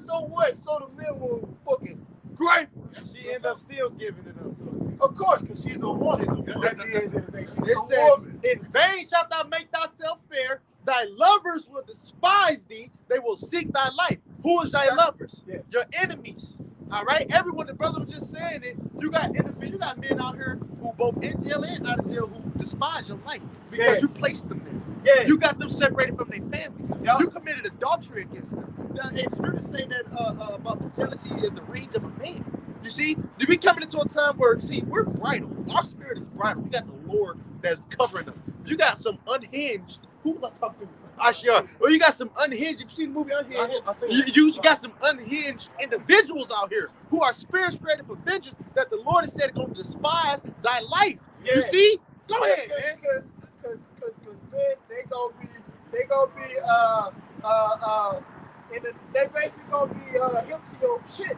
so what? So the men will fucking great. She ended up still giving it up to her. Of course, because she's a woman. At the end of the day, she's It a says, woman. in vain shalt thou make thyself fair. Thy lovers will despise thee. They will seek thy life. Who is thy lovers? Yeah. Your enemies. All right? Everyone, the brother was just saying it. You got enemies. You got men out here who both in jail and out of jail who despise your life because you placed them there. Yeah. You got them separated from their families. Yep. You committed adultery against them. And scriptures say that about the jealousy is the range of a man. You see, we coming into a time where, we're bridal. Our spirit is bridal. We got the Lord that's covering us. You got some unhinged. Who was I talking to? Ashiar. Well, you got some unhinged. You've seen the movie Unhinged. You got some unhinged individuals out here who are spirits created for vengeance that the Lord has said are going to despise thy life. Yeah. You see? Go ahead, man. Because men, they gonna be they basically gonna be hip to your shit.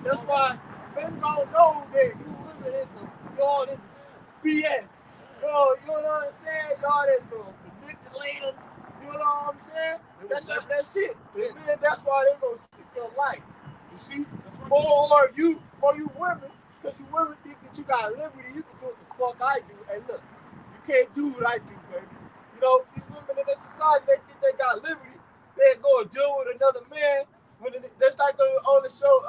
That's why men gonna know that you women is y'all is BS. Yo, you know what I'm saying? Y'all is a manipulator. You know what I'm saying? That's it. And then that's why they gonna seek your life. You see? Or you women, because you women think that you got liberty, you can do what the fuck I do. And look, you can't do what I do, baby. You know, these women in this society, they think they got liberty. They go and deal with another man. That's like on the show,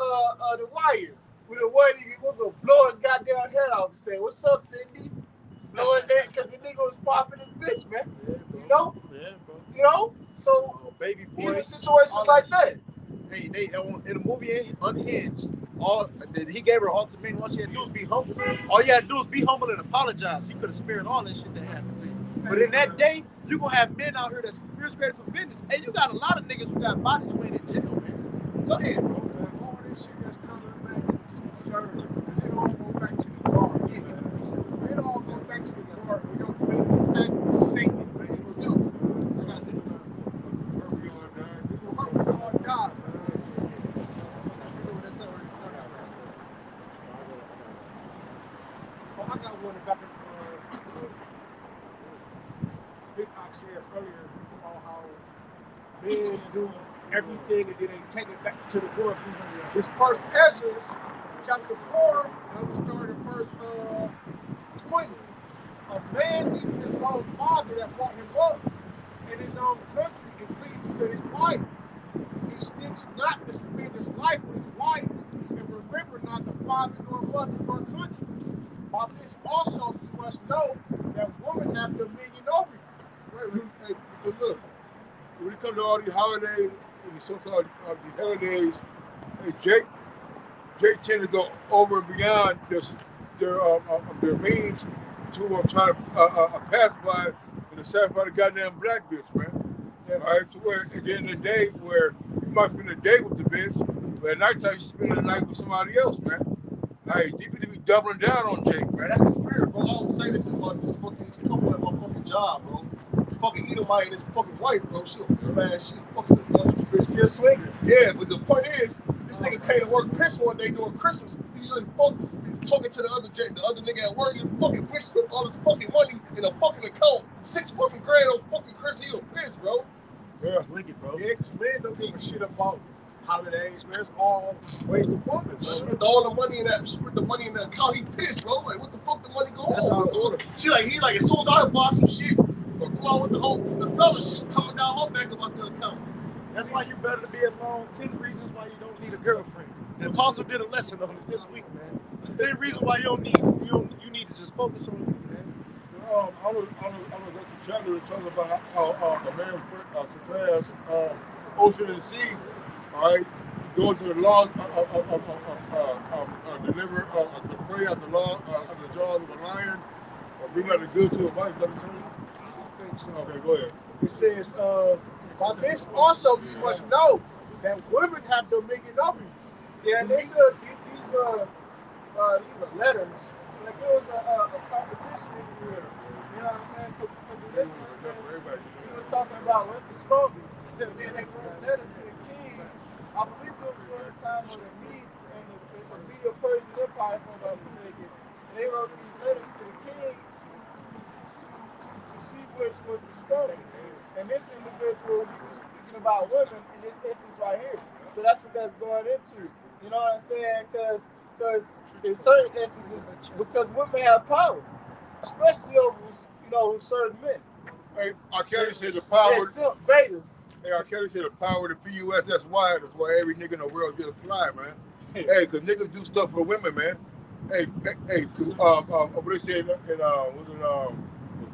The Wire. With the one nigga was gonna blow his goddamn head off and say, "What's up, Cindy?" Blow his head because the nigga was popping his bitch, man. You know? Yeah, bro. You know? So, baby boy. even situations like that. Hey, in the movie Unhinged, he gave her ultimatum. All she had to do was be humble. All you had to do was be humble and apologize. He could have spared all this shit that happened to you. But in that day, you gonna have men out here that's created for vengeance. And you got a lot of niggas who got bodies went in jail, man. Go ahead, bro. All this shit that's coming back is absurd. It all go back to the garden. Yeah. It all go back to the garden. We don't pay the back to Satan, man. Yo, I gotta think about it. Hurry on, man. This is what we all got, man. Oh, I got one back in Big Ox said earlier about how men do everything and then they take it back to the world. This first Ezra, chapter 4, I was starting first 20. A man leaving his own father that brought him up in his own country and cleaving to his wife. He sticks not to spend his life with his wife and remember not the father nor mother nor country. By this also you must know that woman have dominion over you. Hey, because look, when it comes to all these holidays and the so-called these holidays, hey, Jake tend to go over and beyond their means to try to pacify and to satisfy the goddamn black bitch, man. Yeah. All right, to where at the end of the day, where you might spend a day with the bitch, but at nighttime you spend the night with somebody else, man. Hey, DP be doubling down on Jake, man. That's his spirit, bro. I don't say this about this fucking couple at my fucking job, bro. Fucking Edomite and his fucking wife, bro. She fucking bitch. She a swinger. Yeah, but the point is, this nigga came to work pissed one day during Christmas. He's like talking to the other nigga at work. He fucking bitch with all this fucking money in a fucking account. $6 fucking grand on fucking Christmas. He was pissed, bro. Yeah, wicked, bro. Yeah, because men don't give a shit about holidays, man. It's all ways to fund it. Spent all the money in the account. He pissed, bro. Like, what the fuck the money go on? She like, as soon as I buy some shit or go out with the fellas, shit coming down my back about the account. That's why you better to be alone. 10 reasons why you don't need a girlfriend. The apostle did a lesson on it this week, man. 10 reasons why you need to just focus on it, man. I'm gonna go to chapter and talk about how the man surpassed ocean and sea. All right, go to the laws deliver to pray at the law of the jaws of a lion, or bring out the good to a wife. Does it say? I think so. Okay, go ahead. It says, by this also you must know that women have dominion over you. Yeah, and these are letters. Like it was a competition, if you will. You know what I'm saying? Because in this instance, he was talking about what's the strongest. And then they wrote letters to the king. I believe it was during the time of the Medes and the Medo-Persian Empire, if I'm not mistaken. And they wrote these letters to the king to see which was the strongest. And this individual, he was speaking about women in this instance right here. So that's what that's going into. You know what I'm saying? Because in certain instances, because women have power, especially over, certain men. Hey, R. Kelly said the power. Betas. Hey, R. Kelly said the power of the PUSSY. That's why every nigga in the world just fly, man. Hey, cause niggas do stuff for women, man. Hey, what they say in the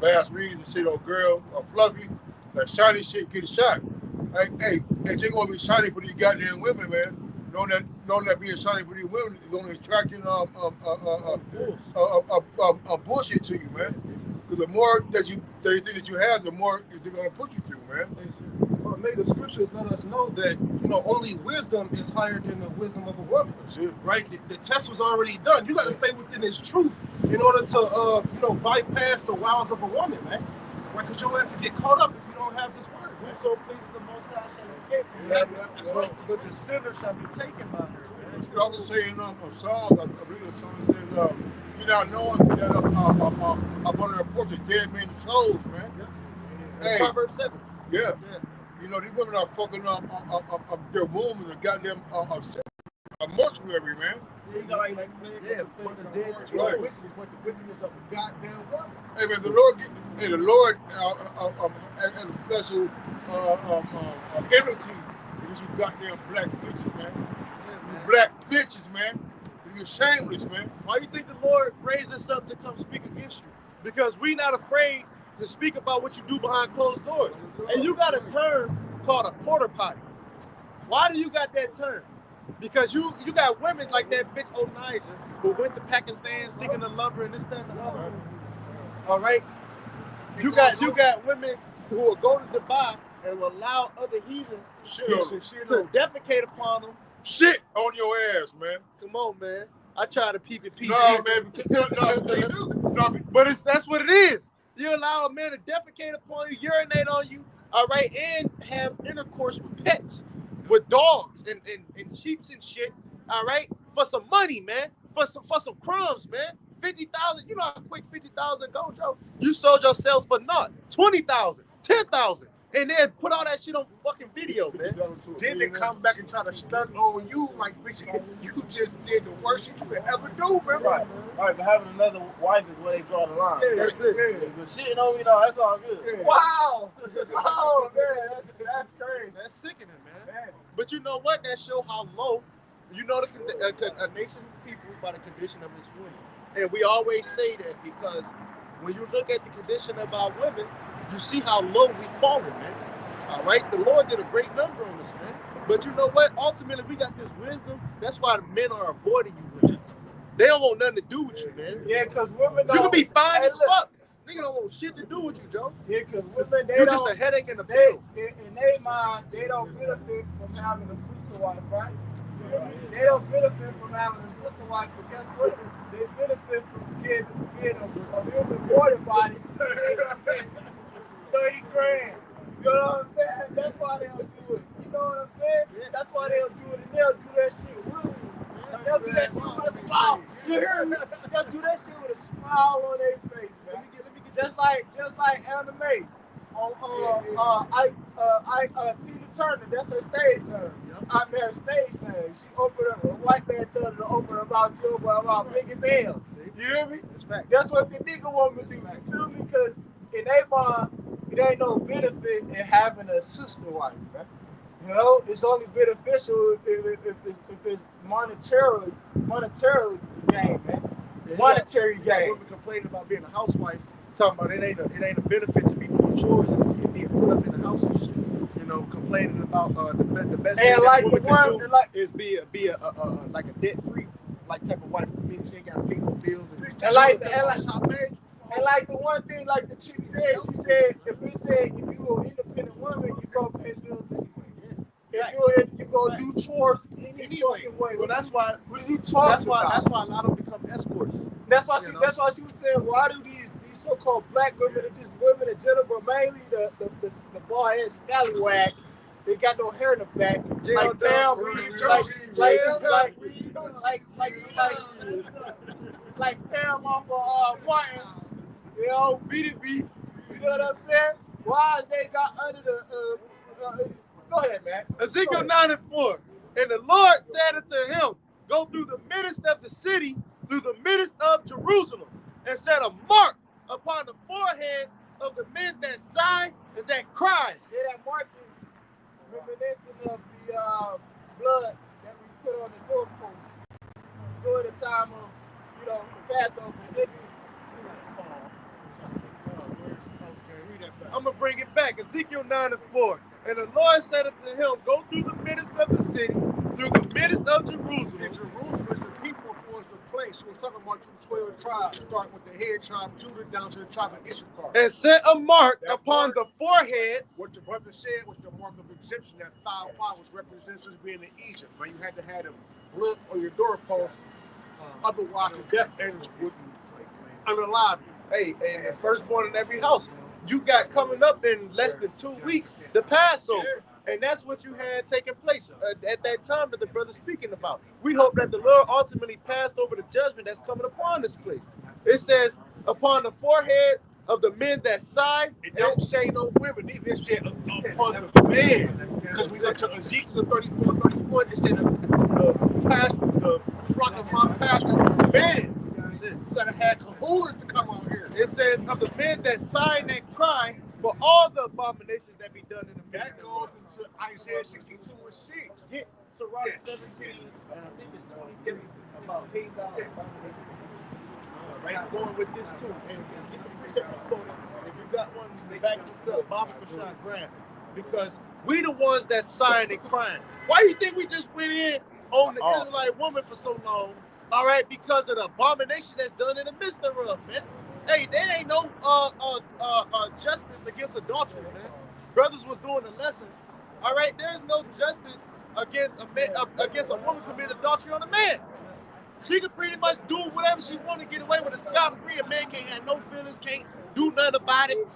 Bass Reeves and shit, old girl, Fluffy, that shiny shit get shot. Hey, they gonna be shiny for these goddamn women, man. Knowing that being shiny for these women is only attracting bullshit to you, man. Because the more that they think that you have, the more they're gonna put you through, man. Well, the scriptures let us know that only wisdom is higher than the wisdom of a woman. Right? The test was already done. You got to stay within this truth in order to bypass the wiles of a woman, man. Right? Because your ass will get caught up if you don't have this word. So please the Most High shall escape. Exactly. That's right. But the sinner shall be taken by her. You also say in Psalms, I believe the song says, you not knowing that up on the report of dead men's souls, man. Yeah. Hey, Proverbs 7. Yeah. These women are fucking up their womb and the goddamn a mortuary, man. Yeah, you got like put the dead right. But the wickedness of the goddamn woman. Hey man, the Lord and a special enmity because you goddamn black bitches, man. You black bitches, man. You're shameless, man. Why do you think the Lord raised us up to come speak against you? Because we're not afraid to speak about what you do behind closed doors. And you got a term called a porter potty. Why do you got that term? Because you got women like that bitch Onija who went to Pakistan seeking a lover and this, that, and the other. All right? You got women who will go to Dubai and will allow other heathens to defecate upon them. Shit on your ass, man. Come on, man. I try to peep it. No, man. No, but that's what it is. You allow a man to defecate upon you, urinate on you, all right, and have intercourse with pets, with dogs and sheep and shit, all right, for some money, man, for some crumbs, man. 50,000. You know how quick 50,000 go, Joe? You sold yourselves for naught. 20,000, 10,000. And then put all that shit on fucking video, man. Then they come back and try to stunt on you like, bitch, you just did the worst shit you could ever do, man. Right, but having another wife is where they draw the line. Yeah, that's it. But shitting on me, that's all good. Yeah. Wow! Oh, man, that's crazy. That's sickening, man. But you know what? That show how low, a nation of people by the condition of its women. And we always say that because when you look at the condition of our women, You see how low we fallen, man. All right, the Lord did a great number on us, man. But you know what? Ultimately, we got this wisdom. That's why the men are avoiding you, women. They don't want nothing to do with you, man. Yeah, because women don't. You can be fine Hey, as look. fuck. Nigga don't want shit to do with you, Joe. Yeah, because women, they You're don't. just a headache in the They, pill. in their mind, they don't benefit from having a sister wife, right? They don't benefit from having a sister wife, but guess what? They benefit from getting a human water body 30 grand. You know what I'm saying? That's why they'll do it. You know what I'm saying? That's why they'll do it, and they'll do that shit willingly. They'll do that shit with a smile. You hear me? They'll do that shit with a smile on their face, man. Just like Anime. Tina Turner, that's her stage name. I mean, her stage name. She opened up, a white man told her to open her mouth, she opened her mouth big as hell. You hear me? That's what the nigga want me to do. You feel me? Because in their mind, it ain't no benefit in having a sister wife, man. You know, it's only beneficial if it's monetarily gain, man. Monetary gain. Women complaining about being a housewife, talking about it ain't a benefit to be doing chores and being put up in the house and shit. You know, complaining about the best thing And like that the woman one, can do like is be a like a debt free like type of wife. Meaning she ain't got to pay no bills and like the one thing, like the chick said, she said, if you an independent woman, you go pay bills anyway. If you go do chores any fucking way. Well, that's why. What is he talking about? That's why a lot of them become escorts. That's why she was saying, why do these so-called black women, are just women in general, but mainly the bald-head scallywag, they got no hair in the back, like Pam, like Pam off of Martin, you know, BDB, you know what I'm saying? Why is they got under the go ahead, man. Ezekiel 9:4, and the Lord said unto him, go through the midst of the city, through the midst of Jerusalem, and set a mark upon the forehead of the men that sigh and that cry. Yeah, that mark is reminiscent of the blood that we put on the doorpost during the time of, you know, the Passover and Exodus. I'm going to bring it back. Ezekiel 9:4. And the Lord said unto him, go through the midst of the city, through the midst of Jerusalem. And Jerusalem is the people for us the place. She was talking about the 12 tribes, starting with the head tribe, Judah, down to the tribe of Issachar. And set a mark That upon mark, the foreheads. What the brother said was the mark of exemption. That foul was represents us being in Egypt. But you had to have the blood on your doorpost. Otherwise, the death angels wouldn't unalive you. Hey, and the firstborn in every house. You got coming up in less than 2 weeks the Passover. And that's what you had taking place at that time that the brother's speaking about. We hope that the Lord ultimately passed over the judgment that's coming upon this place. It says, upon the foreheads of the men that sigh. It don't say no women. It said upon the man. Because we went to Ezekiel 34:31. It said the flock of my pastor was men. You gotta have kahunas to come out here. It says, of the men that sigh and that cry for all the abominations that be done in the midst. That goes into Isaiah 62:6. Get Sirach 17, and I think it's 23, about paid down abominations. Right, going with this too. And get the precept quoted. If you got one, back this up. BAHASHAM grant. Because we the ones that sighing and crying. Why do you think we just went in on the Israelite woman for so long? All right, because of the abominations that's done in the midst thereof, man. Hey, there ain't no justice against adultery, man. Brothers was doing a lesson. All right, there's no justice against a man, against a woman committing adultery on a man. She could pretty much do whatever she want to get away with it scot-free. A man can't have no feelings, can't do nothing about it.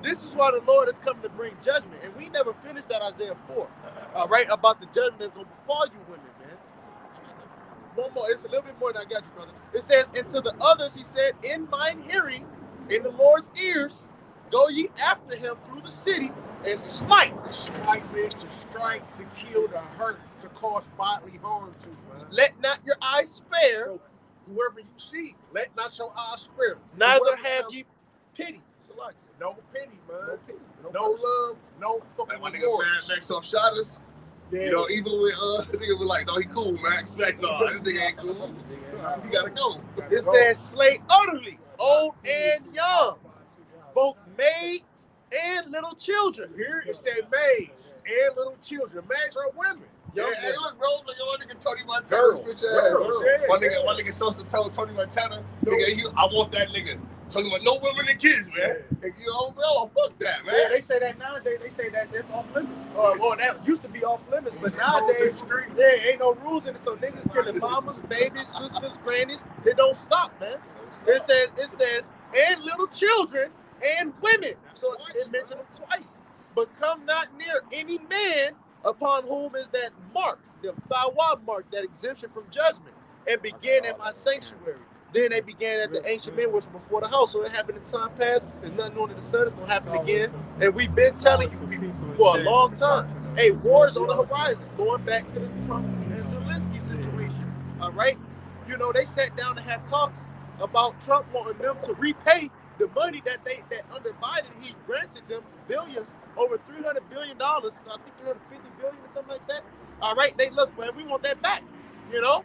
This is why the Lord has come to bring judgment, and we never finished that Isaiah 4. All right, about the judgment that's going to befall you women, man. One more, it's a little bit more than I got you, brother. It says, and to the others he said, in mine hearing, in the Lord's ears, go ye after him through the city and smite. Smite means to strike, to kill, to hurt, to cause bodily harm to. Let not your eyes spare. So whoever you see, let not your eyes spare. Neither Whoever have comes, ye pity. Like no pity, man. No pity. No love, no fucking Like my nigga remorse. Mad Max off shot us. Yeah. You know, even with nigga was like, no, he cool, Max. Back, no, this nigga ain't cool. He gotta go. It says, slay utterly, old and young, both maids and little children. Here it said maids and little children. Maids are women. Yeah, hey, look, bro, look at my nigga Tony Montana, Girl, bitch girl, ass. yeah, My nigga Sosa told Tony Montana, nigga, I want that nigga. Tony Montana, no women and kids, man. Yeah. You know, bro, fuck that, man. Yeah, they say that nowadays. They say that that's off limits. Or that used to be off limits, but nowadays there ain't no rules in it. So niggas killing mamas, babies, sisters, grannies. It don't stop, man. It says, and little children and women. So it mentioned them twice. But come not near any man upon whom is that mark, the YAHWAH mark, that exemption from judgment, and begin in my sanctuary. Then they began at the ancient men, which were before the house. So it happened in time past. There's nothing new under the sun. It's going to happen again. And we've been telling you people for a long time. Hey, war is on the horizon. Going back to this Trump and Zelensky situation. All right? You know, they sat down and had talks about Trump wanting them to repay the money that under Biden, he granted them billions, over $300 billion. I think $350 billion or something like that. All right? They look, man, we want that back. You know?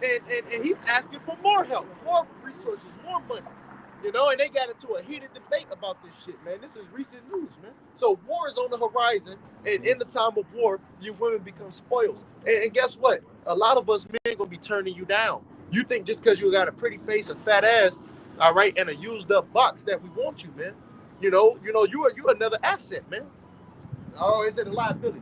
And he's asking for more help, more resources, more money, you know, and they got into a heated debate about this shit, man. This is recent news, man. So war is on the horizon, and in the time of war, you women become spoils. And guess what? A lot of us men gonna be turning you down. You think just because you got a pretty face, a fat ass, all right, and a used up box that we want you, man. You know, you're another asset, man. Oh, is it a liability?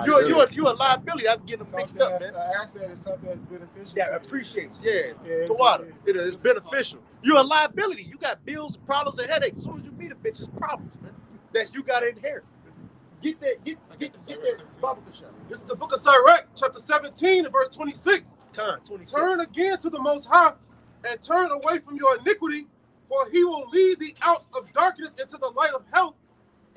You're a liability. I'm getting them mixed up, man. An asset is something that's beneficial. Yeah, appreciates. Yeah, Hawad. It's beneficial. You're a liability. You got bills, problems, and headaches. As soon as you meet a bitch, it's problems, man. That you gotta inherit. Get that bubble shot. This is the book of Sirach, chapter 17, and verse 26. 26. Turn again to the Most High, and turn away from your iniquity, for he will lead thee out of darkness into the light of health,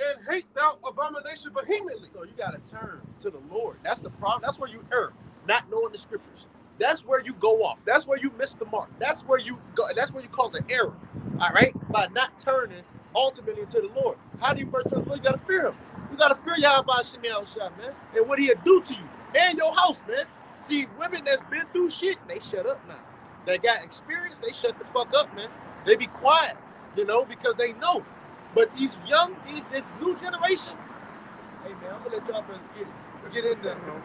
and hate thou abomination vehemently. So you gotta turn to the Lord. That's the problem. That's where you err, not knowing the scriptures. That's where you go off. That's where you miss the mark. That's where you go. That's where you cause an error. All right, by not turning ultimately to the Lord. How do you first turn to the Lord? You gotta fear Him. You gotta fear YAHWASHI, man, and what He'll do to you and your house, man. See, women that's been through shit, they shut up now. They got experience. They shut the fuck up, man. They be quiet, you know, because they know. But this new generation, hey man, I'm gonna let y'all brothers get in there, bro.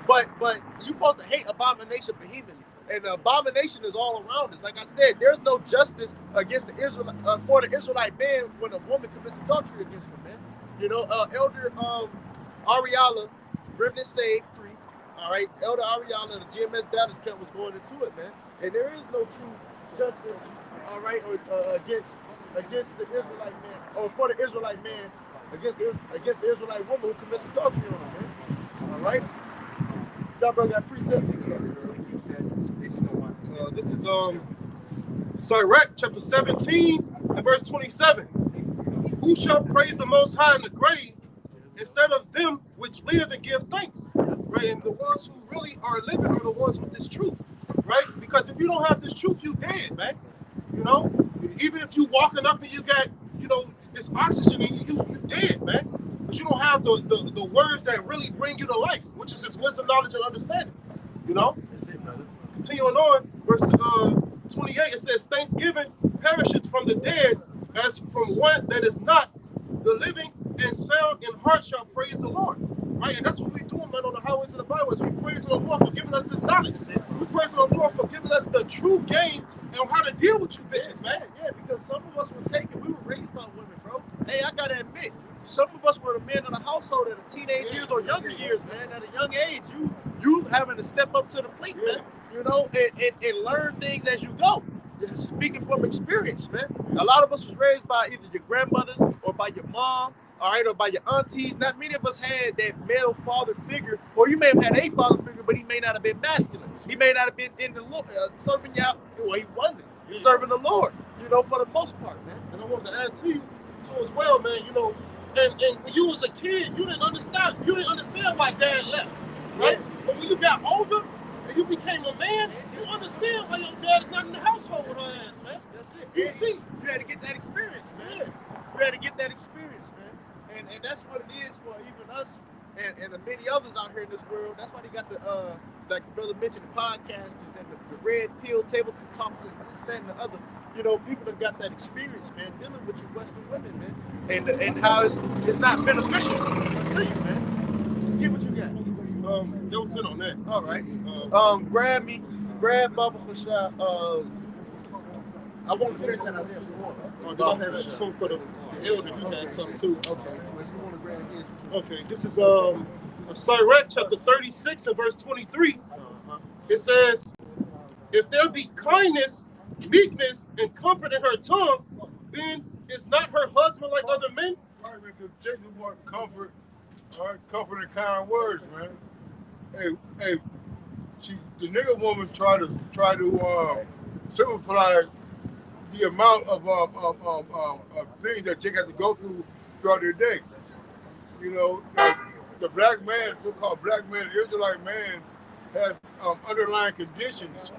But you supposed to hate abomination vehemently, and the abomination is all around us. Like I said, there's no justice against the for the Israelite man when a woman commits adultery against him, man. You know, Elder Ariala, Remnant Saved 3. All right, Elder Ariala, the GMS Dallas camp was going into it, man, and there is no true justice, all right, against the Israelite man, or for the Israelite man, against the Israelite woman who commits adultery on him, man. All right? Y'all bro got precepts. This is Sirach chapter 17 and verse 27. Who shall praise the Most High in the grave instead of them which live and give thanks? Right? And the ones who really are living are the ones with this truth, right? Because if you don't have this truth, you dead, man. You know, even if you walking up and you got, you know, this oxygen in you dead, man. Because you don't have the words that really bring you to life, which is this wisdom, knowledge, and understanding. You know? That's it, brother. Continuing on, verse 28, it says, Thanksgiving perisheth from the dead, as from one that is not. The living and sound in heart shall praise the Lord. Right? And that's what we doing, man, on the highways and the byways. We praising the Lord for giving us this knowledge. We praising the Lord for giving us the true game on how to deal with you bitches, man. Yeah, because some of us were taken, we were raised by women, bro. Hey, I gotta admit, some of us were the men of the household at the teenage years or younger years, man. At a young age, you having to step up to the plate, man. You know, and learn things as you go. Speaking from experience, man. A lot of us was raised by either your grandmothers or by your mom, all right, or by your aunties. Not many of us had that male father figure, or you may have had a father figure, but he may not have been masculine. He may not have been in the serving y'all. Well, he wasn't serving the Lord, you know, for the most part, man. And I wanted to add to you too as well, man. You know, and when you was a kid, you didn't understand why dad left, right? But when you got older and you became a man, you understand why your dad is not in the household with her ass, man. That's it. You see, you had to get that experience, man. You had to get that experience, man. And that's what it is for even us and the many others out here in this world. That's why they got the like the brother mentioned, the podcasters and the red pill table talks and this, that, and the other. you know, people have got that experience, man, dealing with your Western women, man, and how it's not beneficial to you, man. Get what you got. That was it on that. All right. Grab BAHASHAM. I want to finish that out there. I have some for the elder. He had some too. Okay. If you want to grab his. Okay. This is Sincerity chapter 36 and verse 23. It says, "If there be kindness, meekness, and comfort in her tongue, then is not her husband like other men?" All right, man, because Jesus wants comfort, all right, comfort and kind words, man. Hey, the nigga woman try to simplify the amount of things that they got to go through throughout their day. You know, like the black man, so-called black man, the Israelite man, has underlying conditions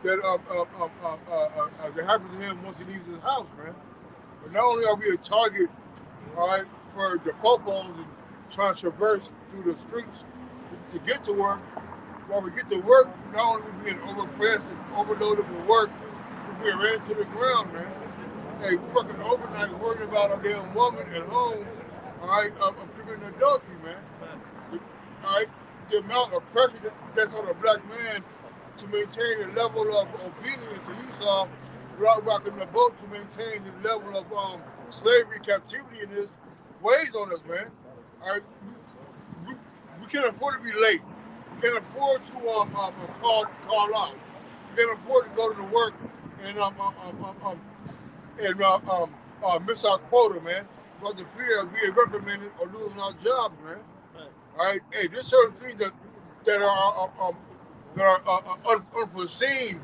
that that happen to him once he leaves his house, man. But not only are we a target, all right, for the popos and trying to traverse through the streets to get to work, while we get to work, not only are we being overpressed and overloaded with work, we're being ran to the ground, man. Hey, we're working overnight, worrying about a damn woman at home, all right, committing adultery, man. All right, the amount of pressure that's on a black man to maintain a level of obedience to Esau without rocking the boat to maintain the level of slavery, captivity in this weighs on us, man. All right, we can't afford to be late. We can't afford to call out. We can't afford to go to the work and miss our quota, man. Because the fear of being reprimanded or losing our jobs, man. All right, hey, there's certain things that are unforeseen,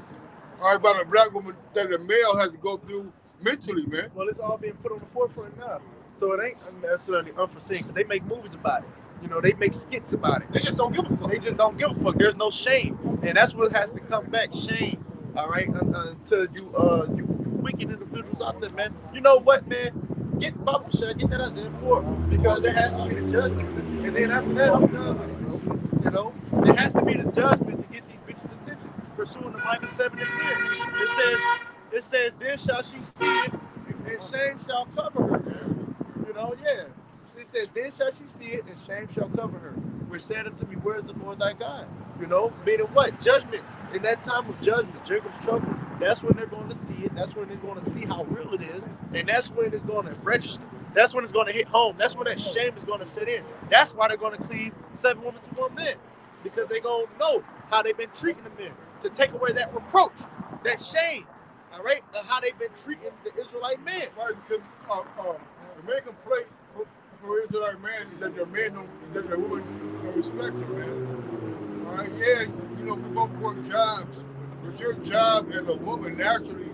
all right, by the black woman that the male has to go through mentally, man. Well, it's all being put on the forefront now, so it ain't necessarily unforeseen. Cause they make movies about it. You know, they make skits about it. They just don't give a fuck. They just don't give a fuck. There's no shame, and that's what has to come back. Shame, all right, until you wicked individuals out there, man. You know what, man? Get BAHASHAM, get that out there for, because there has to be the judgment, and then after that, I'm done with it. You know, there has to be the judgment to get these bitches' attention. Pursuing the Micah 7 and 10, it says, then shall she see it, and shame shall cover her. Man. You know, yeah. It says, then shall she see it, and shame shall cover her. Which said unto me, where is the Lord thy God? You know, meaning what? Judgment. In that time of judgment, Jacob's trouble, that's when they're going to see it. That's when they're going to see how real it is. And that's when it's going to register. That's when it's going to hit home. That's when that shame is going to set in. That's why they're going to cleave 7 women to 1 man. Because they're going to know how they've been treating the men. To take away that reproach, that shame, all right, of how they've been treating the Israelite men. Right, because the main complaint for Israelite man is that their women don't respect them, man. All right, yeah, you know, we both work jobs, but your job as a woman naturally is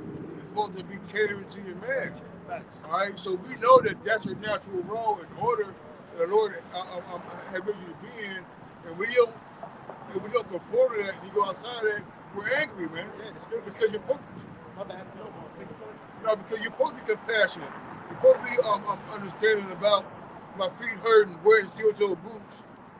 supposed to be catering to your man. Facts. All right, so we know that that's your natural role in order the Lord has made you to be in, and we don't conform to that. You go outside of that, we're angry, man. Yeah, because you're supposed to. My bad. No, because you're supposed to be compassionate. You're supposed to be understanding about my feet hurting, wearing steel-toe boots,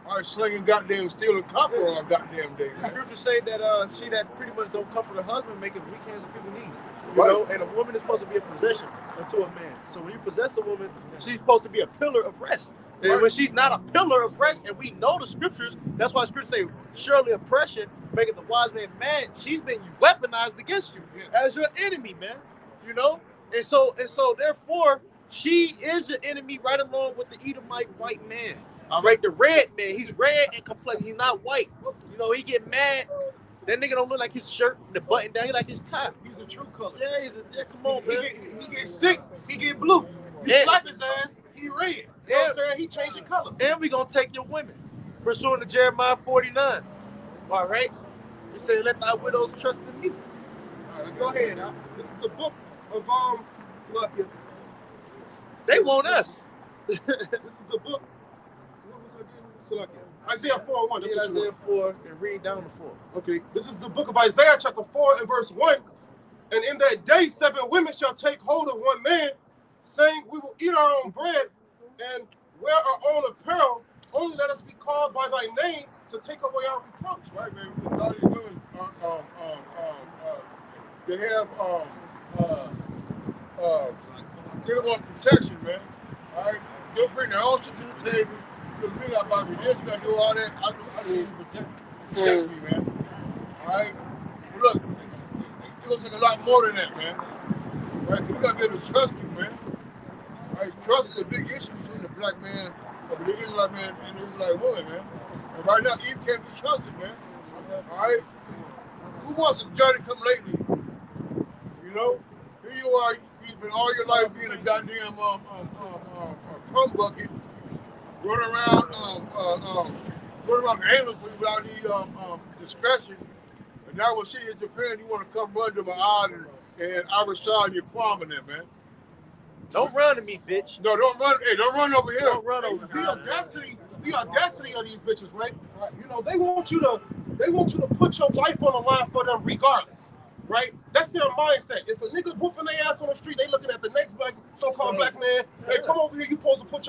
all right, slinging goddamn steel and copper on goddamn day. The scriptures say that she that pretty much don't comfort her husband make it weak hands and feeble knees. You Right. know, and a woman is supposed to be a possession unto a man. So when you possess a woman, she's supposed to be a pillar of rest. And Right. when she's not a pillar of rest, and we know the scriptures, that's why the scriptures say, surely oppression maketh the wise man mad. She's been weaponized against you as your enemy, man. You know? And so therefore, she is your enemy right along with the Edomite white man. All right, the red man, he's red and complex. He's not white. You know, he get mad. That nigga don't look like his shirt, the button down. He like his tie. He's a true color. Yeah, come on, man. He get sick, he get blue. You slap his ass, he red. You know what I'm saying? He changing colors. And we gonna take your women. Pursuing to Jeremiah 49. All right? He said, let thy widows trust in me. All right, Go ahead, now. This is the book of Salakia. They want us. This is the book. What was I getting? Salakia. Isaiah 4:1. That's what you Isaiah want. 4 and read down to 4. Okay. This is the book of Isaiah chapter 4 and verse 1. And in that day 7 women shall take hold of 1 man, saying, we will eat our own bread and wear our own apparel. Only let us be called by thy name to take away our reproach. Right, man, because all these women, they have they don't want protection, man. All right, they'll bring their own shit to the table. Because we got to be this, we got to do all that. I need to protect me, man. All right, but look, it looks like a lot more than that, man. Right, we got to be able to trust you, man. All right, trust is a big issue between the black man, or the Israelite man, and the Israelite woman, man. And right now, Eve can't be trusted, man. All right, who wants a journey come lately? You know, here you are. You've been all your life being a goddamn crumb bucket, running around aimlessly without any discretion. And now when she hits your parent, you want to come run to Hawad and YAHWASHI and your Kwam in there, man. Don't run to me, bitch. No, don't run. Hey, don't run over here. Don't run over here. The audacity of these bitches, right? You know, they want you to put your life on the line for them regardless, right? That's their mindset. If a nigga whooping their ass on the street, they looking at the next so-called black man. Hey, come over here. You supposed to put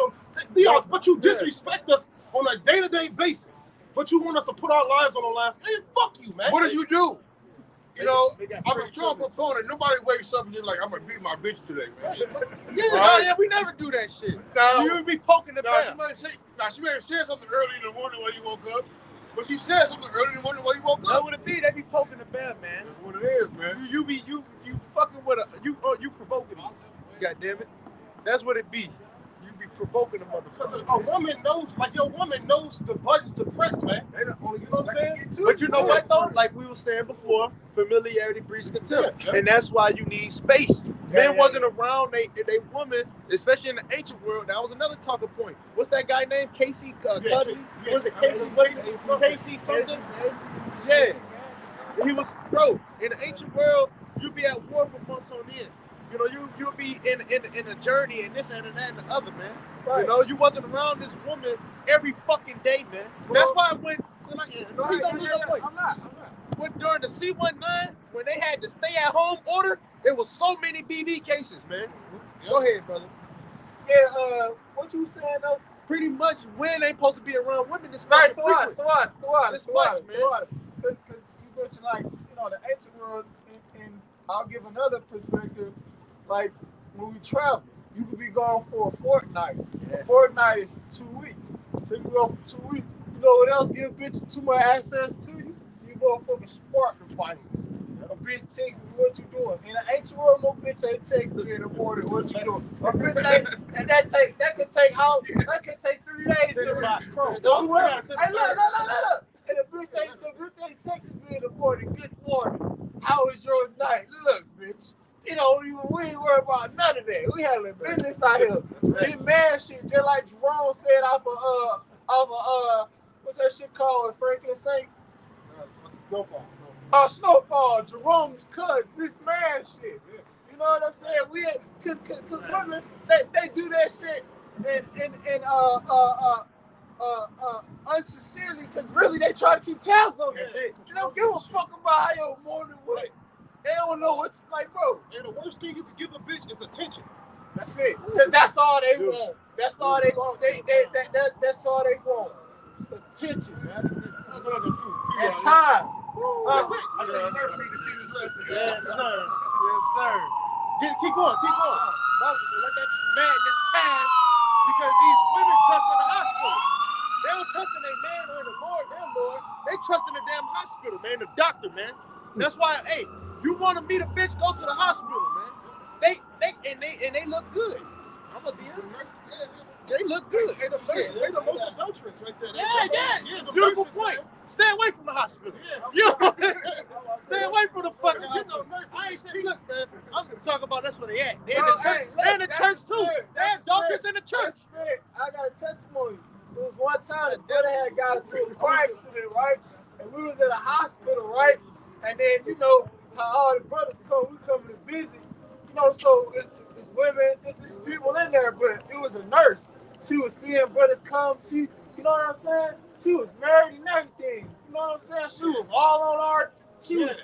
but you disrespect us on a day-to-day basis. But you want us to put our lives on the line. Hey, fuck you, man. What did you do? You know, I'm a strong proponent. Nobody wakes up and just like, I'm gonna beat my bitch today, man. Yeah, we never do that shit. Now, you would be poking the bear. She may have said something early in the morning while you woke up, but she said something early in the morning while you woke up. That would it be? They be poking the bear, man. That's what it is, man. You fucking with you provoking me. God damn it. That's what it be. You be provoking a motherfucker. Because a woman knows, like your woman knows the budget's depressed, man. You know what I'm saying? But you know what though? Like we were saying before, familiarity breeds contempt. And that's why you need space. Men wasn't around they woman, especially in the ancient world. That was another talking point. What's that guy named? Casey Cuddy? Was it Casey something? Yeah. He was, bro, in the ancient world, you'd be at war for months on end. You know, you'll be in a journey and this and that and the other, man. Right. You know, you wasn't around this woman every fucking day, man. That's why when I'm not. When during the C-19, when they had the stay-at-home order, there was so many BV cases, man. Go ahead, brother. Yeah, what you saying though? Pretty much when they supposed to be around women this right, frequent. This much, man. Because you mentioned like, you know, the ancient world, and I'll give another perspective. Like when we travel, you could be gone for a fortnight. Yeah. A fortnight is 2 weeks. So you go for 2 weeks. You know what else gives bitches too much access to you? You motherfucking smart devices. A bitch texts me what you doing. In the ancient world, no bitch ain't texting me in the morning what you doing. A bitch ain't, and that could take 3 days to buy. Don't worry. Hey, look. And the bitch ain't texting me in the morning. Good morning. How was your night? Look, bitch. You know, we ain't worried about none of that. We handling business out here. This man shit, just like Jerome said off of what's that shit called in Franklin Saint? Snowfall. Jerome's cousin. This man shit. You know what I'm saying? Cause women, they do that shit unsincerely, because really they try to keep tabs on you. They don't give a fuck about how your morning went. They don't know what you like, bro. And the worst thing you can give a bitch is attention. That's it. Because that's all they want. That's all they want. That's all they want. Attention, man. And time. That's it. I think you never need to see this lesson. Yes, sir. Keep going. Let that madness pass, because these women trust in the hospital. They don't trust in their man or the Lord, their Lord. They trust in the damn hospital, man, the doctor, man. That's why, hey, you want to meet a bitch, go to the hospital, man. They look good. I'm gonna be honest. They look good. And the nurses, they the most adulterous right there. Yeah. Beautiful point. Stay away from the hospital. Stay away from the fucking hospital. I ain't saying, look, man. I'm gonna talk about that's where they at. They're in the church too. They're adulterous in the church. I got a testimony. It was one time the brother had got into a car accident, right? And we was at a hospital, right? And then, you know, how all the brothers come, we coming to visit. You know, so it's women, it's people in there, but it was a nurse. She was seeing brothers come. She, you know what I'm saying? She was married and everything. You know what I'm saying? She was all on our, she was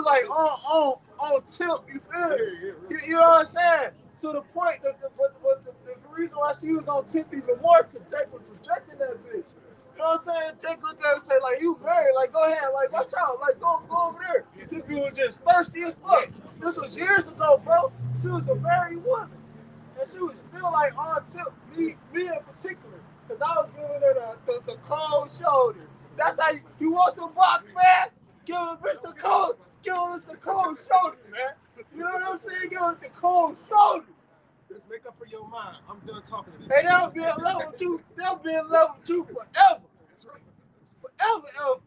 like on tilt, you feel me? You know what I'm saying? To the point that the reason why she was on tip even more, because Jake was projecting that bitch. You know what I'm saying? Jake looked at her and said, like, you married, like, go ahead, like, watch out, like, go over there. This dude was just thirsty as fuck. This was years ago, bro. She was a married woman. And she was still like on tip, me in particular. Because I was giving her the cold shoulder. That's how you want some box, man? Give him Mr. Cold. Give him Mr. Cold shoulder, man. You know what I'm saying? Give him the cold shoulder. Let's make up for your mind. I'm done talking to this. And they'll be in love with you. They'll be in love with you forever. That's right. Forever, ever.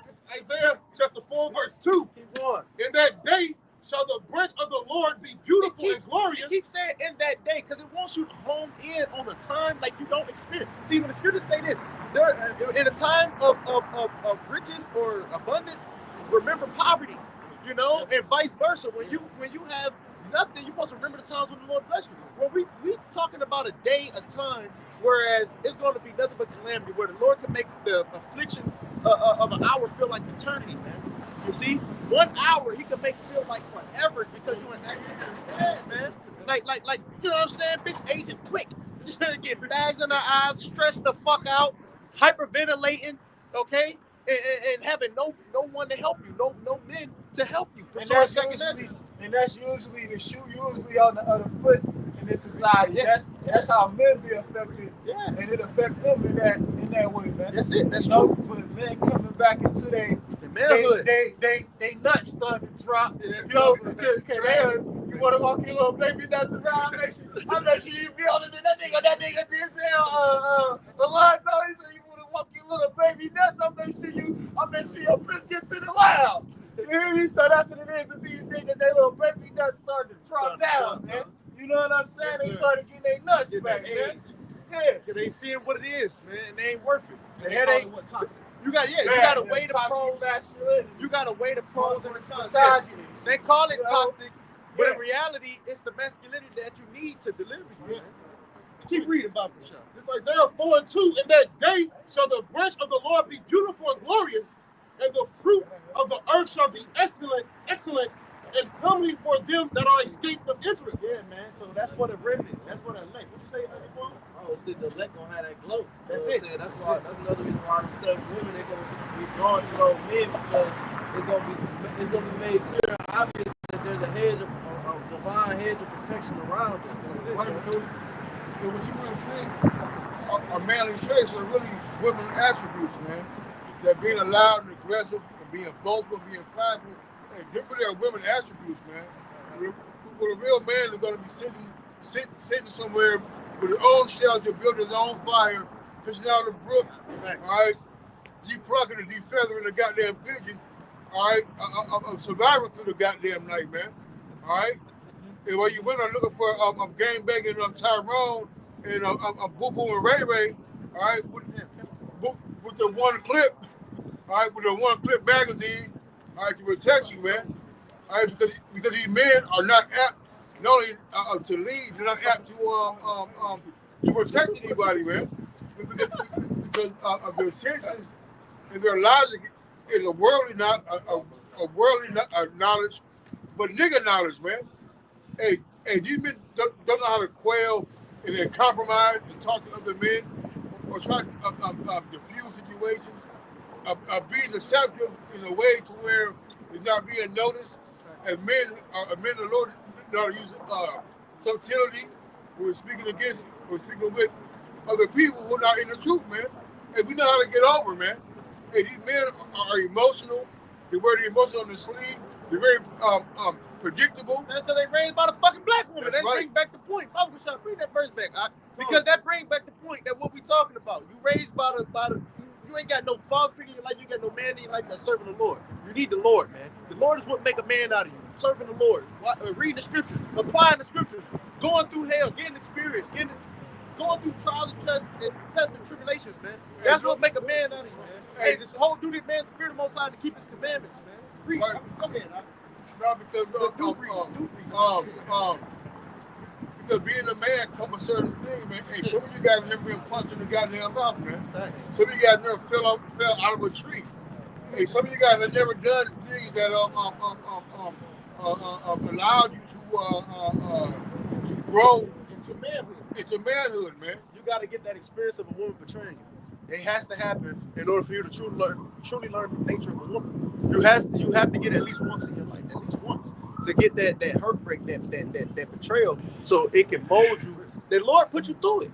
It's Isaiah chapter 4, verse 2. Keep going. In that day shall the branch of the Lord be beautiful and glorious. Keep saying in that day because it wants you to home in on a time like you don't experience. See, when the scriptures say this, there in a time of riches or abundance, remember poverty, you know, and vice versa. When you have nothing, you're supposed to remember the times when the Lord bless you. Well, we talking about a day, a time, whereas it's going to be nothing but calamity, where the Lord can make the affliction of an hour feel like eternity, man. You see, 1 hour he can make it feel like forever because you're in that, man. Like, you know what I'm saying? Bitch aging quick. Just get bags in her eyes, stressed the fuck out, hyperventilating, okay, and having no one to help you, no men to help you. And that's usually the shoe usually on the other foot in this society. Yeah. That's how men be affected. Yeah. And it affects them in that way, man. That's it. That's true. But men coming back into their manhood. They nuts starting to drop. You know, you want to walk your little baby nuts around. I make sure you be on it. That nigga Denzel, Halal told me, so you want to walk your little baby nuts. I'll make sure your bitch get to the loud. You hear me? So that's what it is with these niggas. Their little baby nuts start to drop down, man. You know what I'm saying? They started getting their nuts back, man. Yeah. Cause they seeing what it is, man, and they ain't worth it. They ain't what toxic. You gotta weigh the pros. You gotta weigh the pros and the cons. They call it toxic, but in reality, it's the masculinity that you need to deliver you. Man. Keep reading about the show. This Isaiah 4 and 2. In that day shall the branch of the Lord be beautiful and glorious, and the fruit of the earth shall be excellent, and comely for them that are escaped of Israel. Yeah, man. So that's for the remnant. That's for the elect. What you say, honey? Oh, see, the elect gonna have that glow. That's it. That's another reason why them 7 women they gonna be drawn to those men, because it's gonna be made clear and obvious that there's a hedge of divine hedge of protection around them. So what you really think are manly traits are really women attributes, man. That being loud and aggressive and being vocal and being prideful, hey, different are women attributes, man. With a real man is going to be sitting somewhere with his own shelter, building his own fire, fishing out of the brook, all right, depucking and defeathering the goddamn pigeon, all right, I'm surviving through the goddamn night, man, all right. And while you went on looking for game banging Tyrone and Boo Boo and Ray Ray, all right, with the one clip, all right, with the one clip magazine, all right, to protect you, man, all right, because these men are not apt not only to lead, they're not apt to protect anybody, man, because of their senses and their logic is a worldly knowledge, but nigga knowledge, man. Hey, these men don't know how to quail and then compromise and talk to other men or try to diffuse situations, being deceptive in a way to where it's not being noticed. As men of the Lord know how to use subtlety when we're speaking with other people who are not in the truth, man. And we know how to get over, man. Hey, these men are emotional. They wear the emotion on their sleeve. They're very predictable. That's because they raised by the fucking black woman. That's That brings back the point. Bring that verse back, because that brings back the point that what we talking about. You raised by the you ain't got no father figure in your life. You got no man in your life that's serving the Lord. You need the Lord, man. The Lord is what make a man out of you. Serving the Lord, reading the scriptures, applying the scriptures, going through hell, getting experience, going through trials and tests and tribulations, man. That's what make a man out of you, man. Hey, this whole duty of man to fear the Most High, to keep His commandments, man. Read. Go ahead. No, because being a man comes a certain thing, man. Hey, some of you guys never been punched in the goddamn mouth, man. Some of you guys never fell out of a tree. Hey, some of you guys have never done things that allowed you to grow into manhood. It's a manhood, man. You got to get that experience of a woman betraying you. It has to happen in order for you to truly learn the nature of a woman. You have to get at least once in your life, at least once, to get that heartbreak, that betrayal, so it can mold you. The Lord put you through it.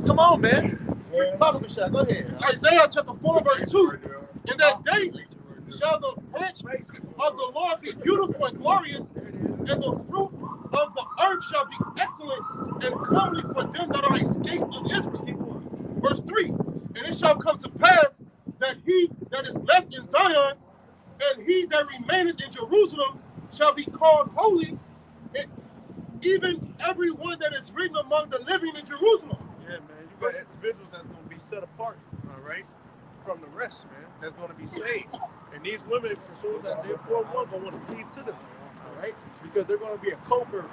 Come on, man. Bible shot. Go ahead. It's Isaiah chapter 4, verse 2. In that day shall the branch of the Lord be beautiful and glorious, and the fruit of the earth shall be excellent and comely for them that are escaped of Israel. Verse 3. And it shall come to pass that he that is left in Zion and he that remaineth in Jerusalem shall be called holy, and even every one that is written among the living in Jerusalem. Yeah, man. You got individuals that's going to be set apart, all right, from the rest, man. That's going to be saved. And these women, as soon as Isaiah 4:1, going to want to cleave to them, all right, because they're going to be a covert,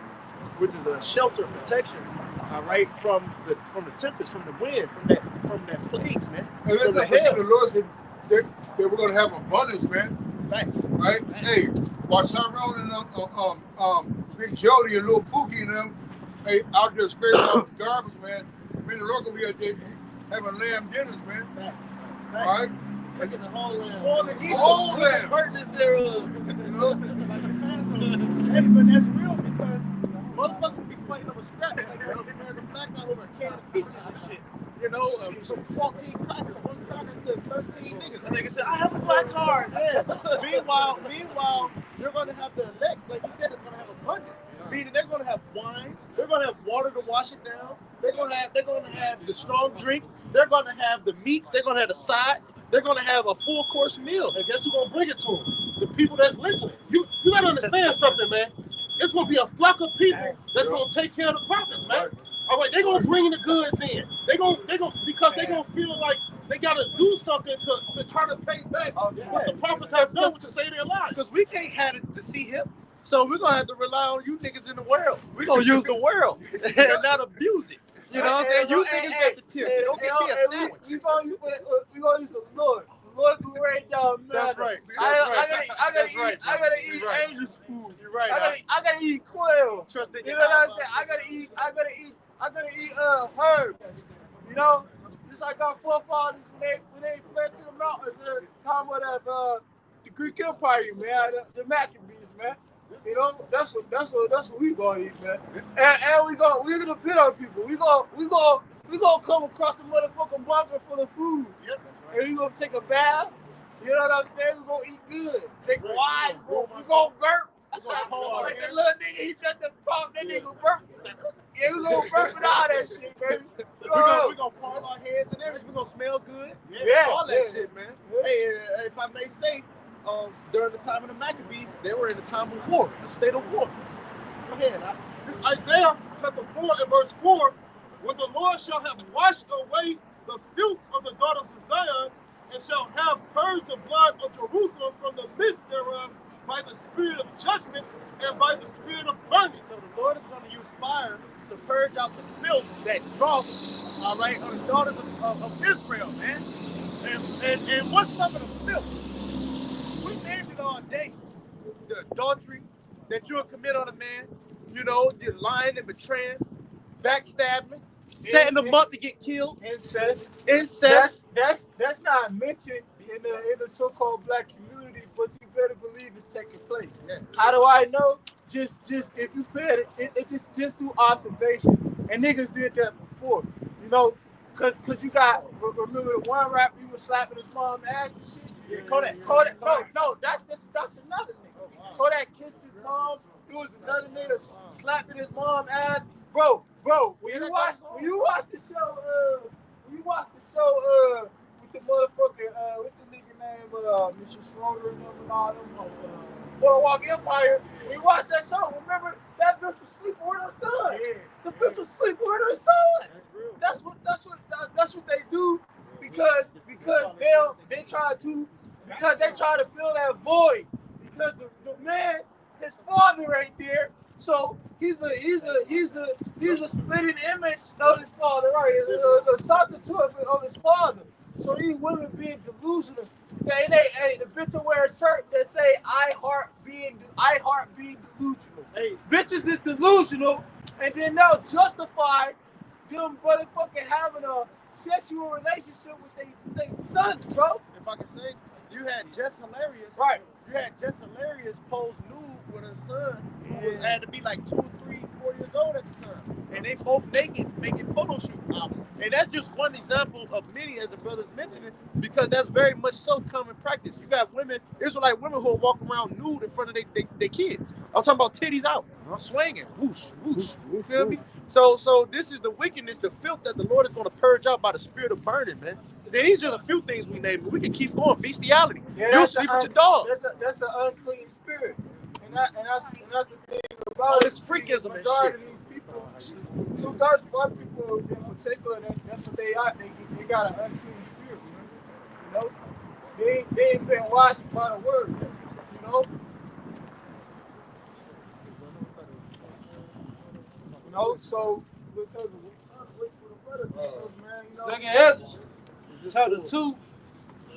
which is a shelter, protection, all right, from the tempest, from the wind, from that plagues, man. And let's not forget the Lord said that we're going to have abundance, man. Thanks. Right? Hey, watch Tyrone and Big Jody and Lil Pookie and them, hey, out there scraping out the garbage, man. Me and the Lord gonna be out there having lamb dinners, man. All right? Look at the whole lamb. The whole lamb. Pertinence thereof. You know? Hey, but that's real because motherfuckers be fighting over scrap like the American black guy over a can of peaches and shit. You know, some 14 crackers, one cracker to 13 niggas. And nigga said, I have a black card. Yeah. Meanwhile, you're gonna have the elect, like you said, it's gonna have abundance. Meaning they're gonna have wine, they're gonna have water to wash it down, they're gonna have the strong drink, they're gonna have the meats, they're gonna have the sides, they're gonna have a full course meal. And guess who's gonna bring it to them? The people that's listening. You gotta understand something, man. It's gonna be a flock of people that's gonna take care of the prophets, man. All right, they're gonna bring the goods in. They're gonna because they're gonna feel like they gotta do something to try to pay back what the prophets have done, which is save their lives. Because we can't have it to see him. So we're gonna have to rely on you niggas in the world. We're gonna use the world and not abuse it. You know what I'm saying? You niggas got the tip. Don't give me a sandwich. We gonna use the Lord. The Lord can rain down. That's right. I gotta eat angels food. You're right. I gotta eat quail. Trust in You know what I'm saying? I gotta eat herbs. You know, just like our forefathers when they fled to the mountains at the time of that the Greek Empire, man, the Maccabees, man. You know, that's what we gonna eat, man. And we're gonna pit on people. We gonna come across a motherfucking bunker full of food. Yep. And we gonna take a bath. You know what I'm saying? We gonna eat good. Drink wine. We gonna burp. Like that little nigga, he tried to pump that nigga burp. Yeah, we gonna burp and all that shit, baby. We're gonna palm our heads and everything. We're gonna smell good. Yeah, all that shit, man. Yeah. Hey, if I may say, during the time of the Maccabees, they were in a time of war, a state of war. Go ahead. This Isaiah chapter 4 and verse 4, when the Lord shall have washed away the filth of the daughters of Zion, and shall have purged the blood of Jerusalem from the midst thereof by the spirit of judgment and by the spirit of burning. So the Lord is going to use fire to purge out the filth that dross, all right, of the daughters of Israel, man. And what's some of the filth? We named it all day. The adultery that you'll commit on a man, you know, you're lying and betraying, backstabbing, setting them up to get killed. Incest. That's not mentioned in the so-called black community, but you better believe it's taking place. Yeah. How do I know? Just if you pay it just through observation. And niggas did that before, you know, cause you got, remember the one rapper he was slapping his mom's ass and shit? Yeah, Kodak, no, that's another nigga. Oh, wow. Kodak kissed his mom. It was another nigga slapping his mom's ass. Bro, when you watch the show, with the motherfucker, what's the nigga name, Mr. Schroeder and all them, Boardwalk Empire, when you watch that show, remember that bitch was sleeping with her son. Yeah. The bitch was sleeping with her son. That's what they do because they try to fill that void because the man, his father ain't there. So he's a splitting image of his father, right? A substitute of his father. So these women being delusional. The bitch will wear a shirt that say I heart being delusional. Hey, bitches is delusional, and then they'll justify them motherfucking having a sexual relationship with their sons, bro. if I can say, you had Just Hilarious, Right. You had Jessalarius pose nude with her son, who had to be like 2, 3, 4 years old at the time. And they both naked, making photo shoot albums. And that's just one example of many, as the brother's mentioning, because that's very much so common practice. You got women, Israelite women who walk around nude in front of their kids. I'm talking about titties out, swinging, whoosh, whoosh. You feel me? So this is the wickedness, the filth that the Lord is going to purge out by the spirit of burning, man. Then these are the few things we name, but we can keep going. Bestiality. You sleep with your dog. That's an unclean spirit. And that's the thing about it's freakism. The majority of these people, 2/3 of our people in particular, that's what they are. They got an unclean spirit, you know? They ain't been washed by the word, you know? You know, so because Second Ezra, chapter 2,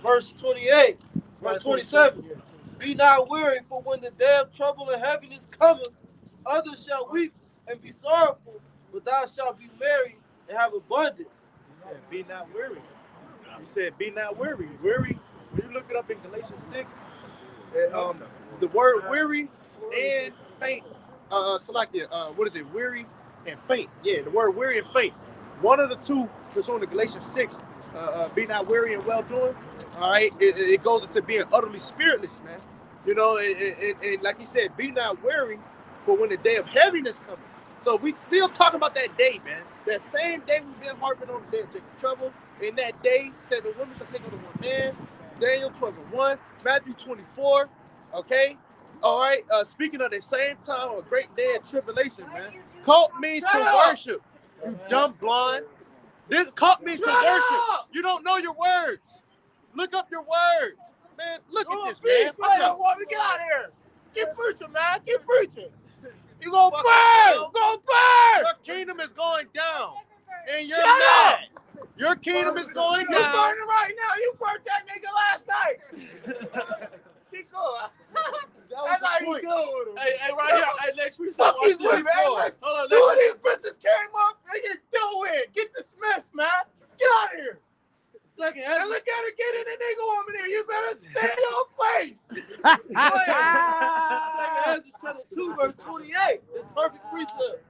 verse 28, verse 27. Be not weary, for when the day of trouble and heaviness cometh, others shall weep and be sorrowful, but thou shalt be merry and have abundance. He said, be not weary. He said, be not weary. Weary, when you look it up in Galatians 6, the word weary and faint, what is it? Weary and faint. Yeah, the word weary and faint. One of the two that's on the Galatians 6, be not weary and well doing. All right, it goes into being utterly spiritless, man. You know, and like he said, be not weary for when the day of heaviness comes. So we still talking about that day, man. That same day we've been harping on the day of Jacob's trouble. In that day, said the women shall take on the one man. Daniel 12:1, Matthew 24. Okay, all right. Speaking of the same time, a great day of tribulation, man. Cult means to worship. You dumb blonde. This cult means to worship. You don't know your words. Look up your words. Man, look at this, man. Get out of here. Keep preaching, man. Keep preaching. You gonna burn. Go burn. Your kingdom is going down. And you're mad. Your kingdom is going down. You're burning right now. You burnt that nigga last night. Keep going. That's how you go with him. Hey, right here. Hey, next week. Fuck these women, man. Two of these sisters came up. They get do it. Get dismissed, man. Get out of here. Second And Ezra. look at her get in the nigga woman here. You better stay in your place. Second Ezra chapter 2, verse 28. It's perfect precept.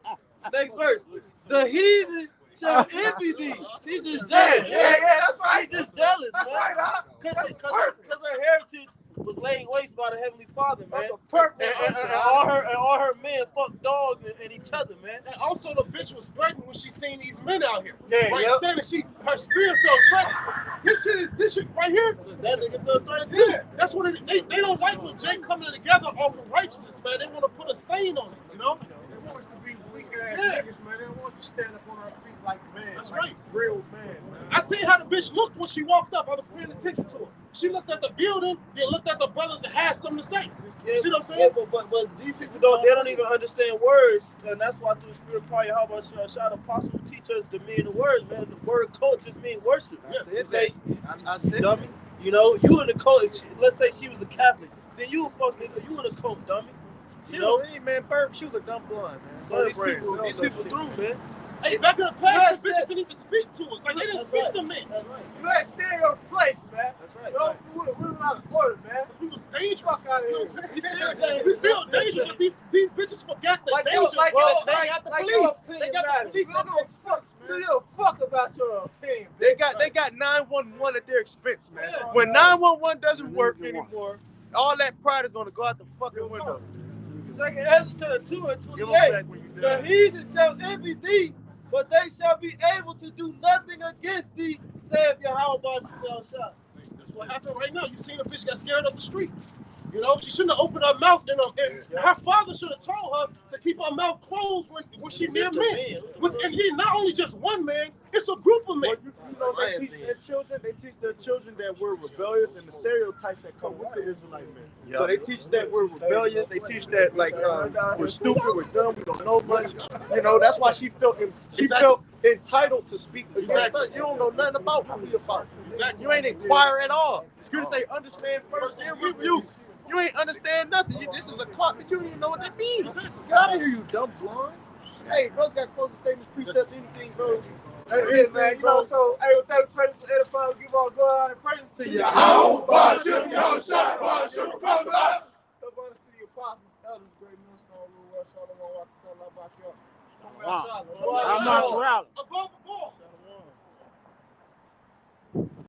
Next verse. The heathen shall envy thee. She's just jealous. Yeah, that's right. She's just jealous, That's man. right, huh? Because her heritage was laid waste by the Heavenly Father, man. That's a perfect. And all her men fuck dogs and each other, man. And also the bitch was threatened when she seen these men out here. Yeah, right, yep. standing, her spirit felt threatened. This shit right here. That nigga felt threatened too. Yeah, that's what they don't like when Jay coming together off of righteousness, man. They want to put a stain on it, you know? They want us to be weak ass niggas, man. They don't want us to stand up on our feet like men. That's like right. Real man. I seen how the bitch looked when she walked up. I was paying attention to her. She looked at the building, then looked at the brothers and had something to say. You see what I'm saying? Yeah, but these people don't even understand words, and that's why through the spirit of prayer, how much shot apostle will teach us the meaning of words, man. The word cult just means worship. I said dummy. You know, you in the cult. Let's say she was a Catholic, then you a fuck nigga. You in the cult, dummy. You know, man, she was a dumb blonde, man. So these people through, man. Hey, back in the past, the bitches didn't even speak to us. Like, they didn't speak to me. That's right. You gotta stay in your place, man. That's right. Yo, we were not order, man. We was dangerous. Fuck out of You know here. what I'm saying? We still dangerous, but these bitches forgot the Like danger. they got the police. your opinion They got the matters. police. We don't give a fuck, man. We don't fuck about your opinion. They got 911 at their expense, man. Yeah. When 911 doesn't work anymore, all that pride is gonna go out the fucking window. Second Ezra chapter 2 and Give 'em 28. back when you The done. heathen shall envy thee, but they shall be able to do nothing against thee, saith YAHWASHI. That's what happened right now. You seen a bitch got scared up the street. You know, she shouldn't have opened her mouth. And her father should have told her to keep her mouth closed when she near men. And then not only just one man, it's a group of men. You know, they teach their children that we're rebellious and the stereotypes that come with the Israelite men. Yep. So they teach that we're rebellious. They teach that like we're stupid, we're dumb, we don't know much. You know, that's why she felt entitled to speak. Exactly. You don't know nothing about what we about. Exactly. You ain't inquire at all. You just say understand first and rebuke. You ain't understand nothing. This is a clock, but you don't even know what that means. Get out of here, you dumb blonde. Hey, bro, got closing statements, precepts, anything, bro. That's it, man. You know, so, hey, with that praise to edify, we give all glory and praise to you. YAHWASHI, YAHWASHI, YAHWASHI, Prophet. Come on to see the apostles, elders, great millstone, Lord, Shalom, Shalom, Wow. Shalom. I'm not Above